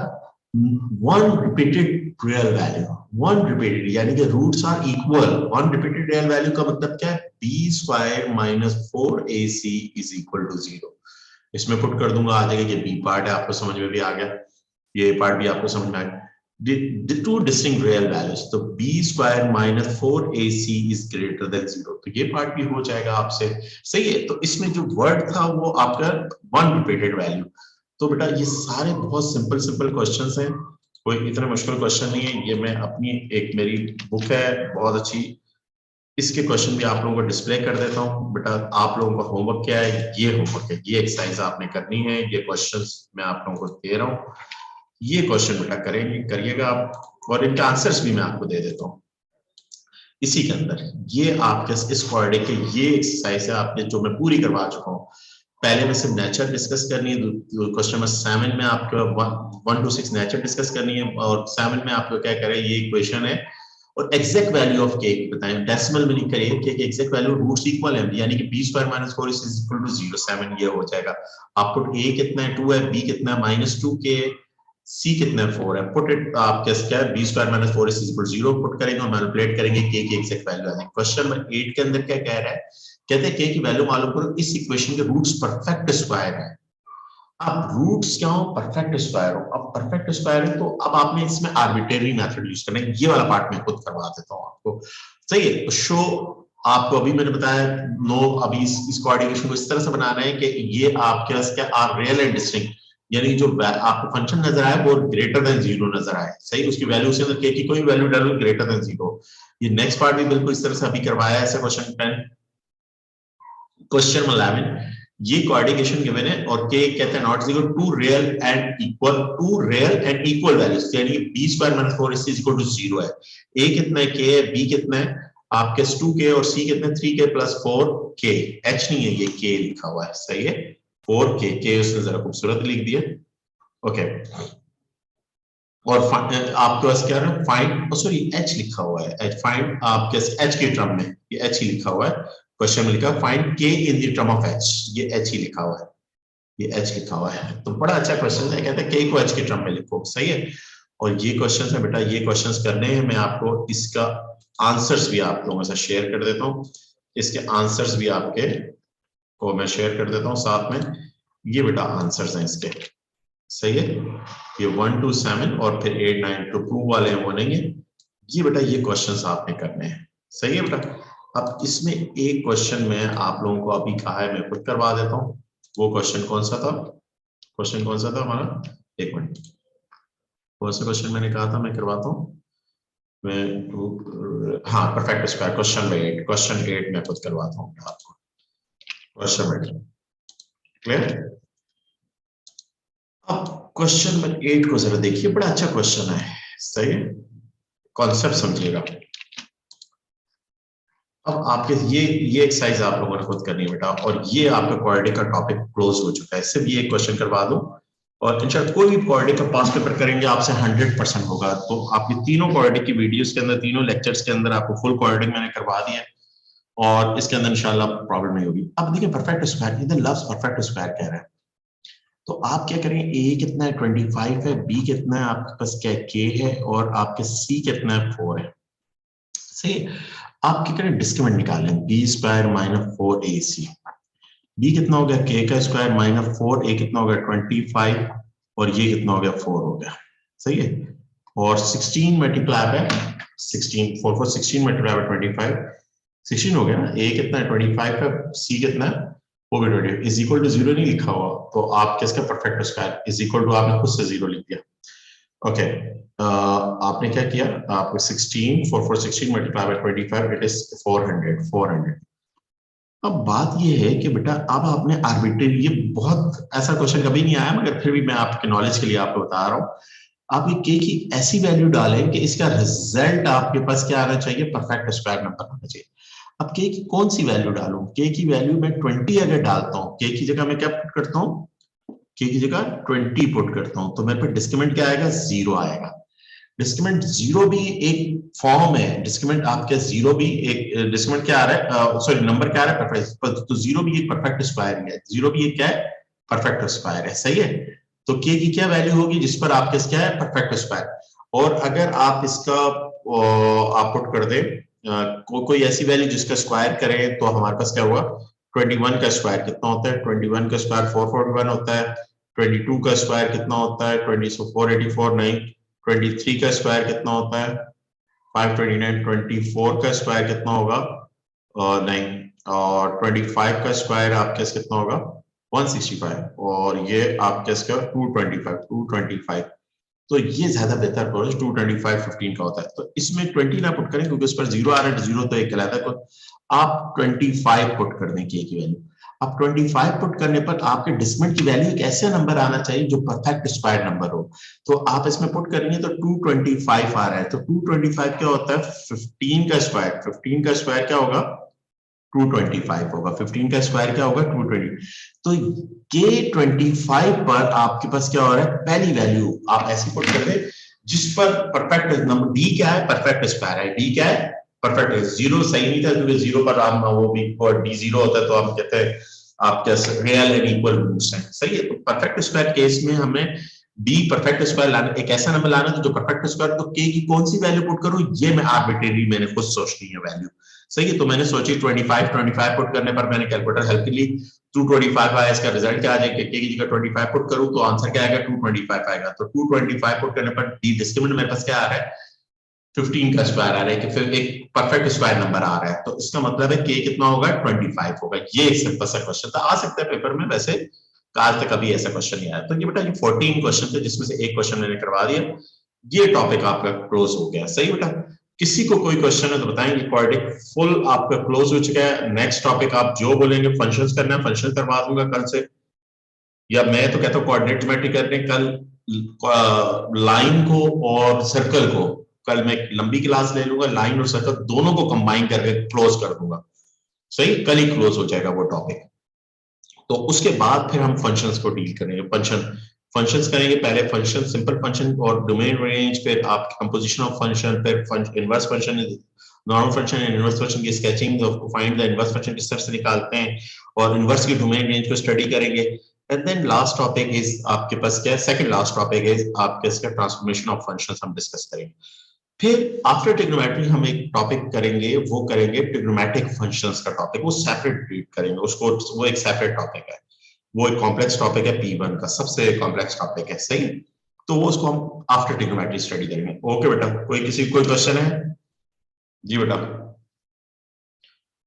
One repeated real value, one repeated यानी कि roots are equal, one repeated real value का मतलब क्या है, B square minus 4ac is equal to 0। इसमें पुट कर दूंगा, आ जाएगा, ये बी पार्ट है, आपको समझ में भी आ गया, ये पार्ट भी आपको समझ में आएगा। टू डिस्टिंक्ट रियल वैल्यूज, तो b square minus 4ac is greater than 0, तो ये पार्ट भी हो जाएगा आपसे। सही है, तो इसमें जो वर्ड था वो आपका वन रिपीटेड वैल्यू। तो बेटा ये सारे बहुत सिंपल सिंपल क्वेश्चंस हैं, कोई इतना मुश्किल क्वेश्चन नहीं है। ये मैं अपनी एक मेरी बुक है बहुत अच्छी, इसके क्वेश्चन भी आप लोगों को डिस्प्ले कर देता हूँ। बेटा आप लोगों का होमवर्क क्या है, ये होमवर्क है, ये एक्सरसाइज आपने करनी है, ये क्वेश्चंस मैं आप लोगों को दे रहा हूँ, ये क्वेश्चन बेटा करेंगे, करिएगा आप, और इनके आंसर्स भी मैं आपको दे देता हूँ इसी के अंदर। ये आपके इस क्वाड्रेटिक के ये एक्सरसाइज है आपने जो मैं पूरी करवा चुका हूँ। पहले में सिर्फ नेचर डिस्कस करनी है, क्वेश्चन नंबर 7 में आपको 1 to 6 नेचर डिस्कस करनी है, और 7 में आपको क्या करें, ये इक्वेशन है, और एग्जैक्ट वैल्यू ऑफ के बताएं, डेसिमल में नहीं करिए कि एग्जैक्ट वैल्यू रूट्स इक्वल है, यानी कि b square minus 4 is equal to 0, 7 ये हो जाएगा। आपको a कितना है 2 है, b कितना है -2k, c कितना है 4 है, पुट इट आप क्या है, b square minus 4 is equal to 0 put करेंगे और मल्टीप्लाई करेंगे k की एग्जैक्ट वैल्यू आ जाएगी। क्वेश्चन नंबर 8 के अंदर क्या कह रहा है, कहते हैं k की वैल्यू मालूम करो, इस इक्वेशन के रूट्स परफेक्ट स्क्वायर है। अब रूट्स क्या हो, परफेक्ट स्क्वायर हो। अब परफेक्ट स्क्वायर है तो अब आपने इसमें आर्बिट्रेरी मेथड यूज करना है, ये वाला पार्ट मैं खुद करवा देता हूँ आपको। सही है, तो शो आपको अभी मैंने बताया नो, अभी इस कोऑर्डिनेशन को इस तरह से बनाना है कि ये आपके पास क्या आर रियल एंड डिस्टिंक्ट, यानी जो आपको फंक्शन नजर आए वो ग्रेटर देन 0 नजर आए। सही, उसकी वैल्यू से अंदर k की कोई वैल्यू डालो ग्रेटर देन 0। ये नेक्स्ट पार्ट भी बिल्कुल इस तरह से अभी करवाया है ऐसे क्वेश्चन 10। क्वेश्चन 11, ये कोऑर्डिनेशन गिवन है और के कहते हैं not equal to real and equal values, यानी b square minus 4ac is equal to 0 है। a कितना है, k है, b कितना है आपके 2k और c कितना है 3k प्लस 4k, h नहीं है ये k लिखा हुआ है, सही है 4k, k उसने जरा खूबसूरत लिख दिया। ओके और आपके पास क्या है फाइंड, सॉरी एच लिखा हुआ है, फाइंड आपके एच के टर्म में ये एच ही लिखा हुआ है, क्वेश्चन में लिखा फाइंड के in the term of H, ये एच ही लिखा हुआ है, ये एच लिखा हुआ है। तो बड़ा अच्छा क्वेश्चन है, कहते हैं के को एच के टर्म में लिखो, सही है। और ये क्वेश्चन है बेटा, ये क्वेश्चन करने हैं, मैं आपको इसका आंसर्स भी आप लोगों से शेयर कर देता हूँ, इसके आंसर्स भी आपके को मैं शेयर कर देता हूँ साथ में। ये बेटा आंसर्स हैं इसके, सही है, ये 1 to 7 और फिर 8 9 तो प्रूव वाले हैं वो नहीं है, ये बेटा ये क्वेश्चंस आपने करने हैं, सही है बेटा। अब इसमें एक क्वेश्चन में आप लोगों को अभी कहा है मैं खुद करवा देता हूँ, वो क्वेश्चन कौन सा था, क्वेश्चन कौन सा था हमारा, एक मिनट, कौन सा क्वेश्चन मैंने कहा था मैं करवाता हूँ मैं, हाँ परफेक्ट स्क्वायर, क्वेश्चन 8 मैं खुद करवाता हूँ आपको, क्वेश्चन 8 क्लियर। अब क्वेश्चन नंबर 8 को जरा देखिए, बड़ा अच्छा क्वेश्चन है, सही है, कॉन्सेप्ट समझिएगा। अब आपके ये एक्सरसाइज आप लोगों ने खुद करनी है बेटा, और ये आपका क्वाड्रेटिक का टॉपिक क्लोज हो चुका है, सिर्फ ये क्वेश्चन करवा दो और इंशाल्लाह कोई भी क्वाड्रेटिक का पास पेपर करेंगे आपसे 100% होगा। तो आपकी तीनों क्वाड्रेटिक की वीडियोस के अंदर, तीनों लेक्चर्स के अंदर आपको फुल क्वाड्रेटिक मैंने करवा दिया है और इसके अंदर इंशाल्लाह प्रॉब्लम नहीं होगी। अब देखिए परफेक्ट स्क्वायर, इधर लव्स परफेक्ट स्क्वायर कह रहा है, तो आप क्या करेंगे, a कितना है 25 है, b कितना है आपके पास क्या है k है, और आपके c कितना है 4 है, सही। आप क्या करें, डिस्क्रिमिनेंट निकालें, b square minus 4ac, b कितना हो गया k का स्क्वायर माइनस 4, a कितना हो गया 25 और ये कितना हो गया 4 हो गया, सही है। और 16 मल्टीप्लाई बाय 16, 4 4 16 मल्टीप्लाई बाय 25, 16 हो गया ना, a कितना है 25 है, c कितना है वो भी 20 इज इक्वल टू 0 नहीं लिखा हुआ, तो आप किसका perfect square is equal to आपने खुद से 0 लिख दिया। ओके आपने क्या किया, आपको 16 4 4 16 मल्टीप्लाई बाय 25 इट इज 400। अब बात ये है कि बेटा अब आपने आर्बिट्रेरी, ये बहुत ऐसा क्वेश्चन कभी नहीं आया मगर फिर भी मैं आपके नॉलेज के लिए आपको बता रहा हूँ, आप ये के की ऐसी वैल्यू डालें कि इसका रिजल्ट आपके पास क्या आना चाहिए, परफेक्ट स्क्वायर नंबर आना चाहिए। अब के की कौन सी वैल्यू डालूं, के की वैल्यू मैं 20 अगर डालता हूँ, के की जगह मैं क्या पुट करता हूँ, के की जगह 20 पुट करता हूँ, तो मेरे पे डिस्क्रिमिनेंट क्या आएगा, 0 आएगा। डिस्क्रिमिनेंट 0 भी एक फॉर्म है, डिस्क्रिमिनेंट आपके 0 भी एक डिस्क्रिमिनेंट क्या आ रहा है, सॉरी नंबर क्या आ रहा है परफेक्ट, तो 0 भी एक परफेक्ट स्क्वायर है, 0 भी एक क्या है, परफेक्ट स्क्वायर है, सही है। तो के की क्या वैल्यू होगी जिस पर आपके क्या है, परफेक्ट स्क्वायर। और अगर आप इसका आप पुट कर दे कोई ऐसी वैल्यू जिसका स्क्वायर करें, तो हमारे पास क्या हुआ, 21 का स्क्वायर कितना होता है, 21 का स्क्वायर 441 होता है, 22 का स्क्वायर कितना होता है 20 484 9, 23 का स्क्वायर कितना होता है 529, 24 का स्क्वायर कितना होगा 9, और 25 का स्क्वायर आपके कितना होगा 165, और ये आपके इसका 225, तो ये ज्यादा बेहतर प्रोसेस 225 15 का होता है। तो इसमें 20 ना पुट करें क्योंकि उस पर 0 आ रहा है, 0 तो एक कहलाता है, आप 25 पुट कर दें के की वैल्यू। अब 25 पुट करने पर आपके डिस्क्रिमिनेंट की वैल्यू एक ऐसा नंबर आना चाहिए जो परफेक्ट स्क्वायर नंबर हो, तो आप इसमें पुट करेंगे तो 225 आ रहा है, तो 225 क्या होता है 15 का स्क्वायर, 15 का स्क्वायर क्या होगा 225 होगा, 15 का स्क्वायर क्या होगा 220, तो के 25 पर आपके पास क्या हो रहा है, पहली वैल्यू आप ऐसी पुट कर दे जिस पर परफेक्ट नंबर डी क्या है, परफेक्ट स्क्वायर है, डी क्या है परफेक्ट है, 0 सही नहीं था क्योंकि 0 पर आप वो भी डी 0 होता है तो हम कहते हैं आपके रियल एंड इक्वल रूट्स हैं, सही है। तो परफेक्ट स्क्वायर केस में हमें डी परफेक्ट स्क्वायर लाना, एक ऐसा नंबर लाना जो परफेक्ट स्क्वायर, तो के की कौन सी वैल्यू पुट करूं, ये मैं आर्बिट्रेरी मैंने खुद सोचनी है वैल्यू, सही है। तो मैंने सोची 25 पुट करने पर मैंने कैलकुलेटर हेल्प ली, 225 आया, इसका रिजल्ट क्या आ जाएगा, के की जगह 25 पुट करूं तो आंसर क्या आएगा 225 आएगा, तो 225 पुट करने पर डी डिस्क्रिमिनेंट मेरे पास क्या आ रहा है 15 का स्क्वायर आ रहा है, कि फिर एक परफेक्ट स्क्वायर नंबर आ रहा है, तो इसका मतलब है के कितना होगा 25 होगा। ये एक सिंपल सा क्वेश्चन था, आ सकता है पेपर में, वैसे आज तक कभी ऐसा क्वेश्चन नहीं आया। तो ये बेटा ये 14 क्वेश्चन थे जिसमें से एक क्वेश्चन मैंने करवा दिया, ये टॉपिक आपका क्लोज हो गया, सही बेटा। किसी को कोई क्वेश्चन है तो बताएंगे। क्वाड्रेटिक फुल आपका क्लोज हो चुका है। नेक्स्ट टॉपिक आप जो बोलेंगे, फंक्शंस करना है, फंक्शन करवा दूंगा कल से, या मैं तो कहता हूँ कोऑर्डिनेट ज्योमेट्री करने कल लाइन को और सर्कल को कल मैं लंबी क्लास ले लूंगा, लाइन और सर्कल दोनों को कंबाइन करके क्लोज कर दूंगा। सही, कल ही क्लोज हो जाएगा वो टॉपिक। तो उसके बाद फिर हम फंक्शंस को डील करेंगे। फंक्शंस करेंगे, पहले फंक्शन, सिंपल फंक्शन और डोमेन रेंज, फिर आपकी कंपोजिशन ऑफ फंक्शन, फिर inverse function, normal function and inverse function की sketching, find the inverse function किस तरह से निकालते हैं, और इनवर्स की डोमेन रेंज को स्टडी करेंगे। And then last topic is आपके पास क्या है, सेकंड लास्ट टॉपिक इज आपके इसका ट्रांसफॉर्मेशन ऑफ फंक्शंस हम डिस्कस करेंगे। फिर आफ्टर ट्रिग्नोमेट्री हम एक टॉपिक करेंगे, वो करेंगे ट्रिग्नोमेट्रिक फंक्शंस का टॉपिक, वो सेपरेट ट्रीट करेंगे उसको, वो एक सेपरेट टॉपिक है, वो एक कॉम्प्लेक्स टॉपिक है, P1 का सबसे कॉम्प्लेक्स टॉपिक है। सही, तो वो उसको हम आफ्टर ट्रिग्नोमेट्री स्टडी करेंगे। ओके बेटा, किसी कोई क्वेश्चन है? जी बेटा।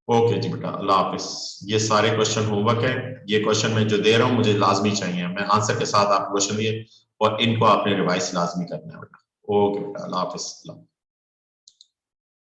ओके जी बेटा, अल्लाह हाफिज। ये सारे क्वेश्चन होमवर्क है, ये क्वेश्चन मैं जो दे रहा हूँ मुझे लाजमी चाहिए, मैं आंसर के साथ आपको क्वेश्चन दिए और इनको आपने रिवाइज लाजमी करना है बेटा। ओके बेटा, अल्लाह हाफिज।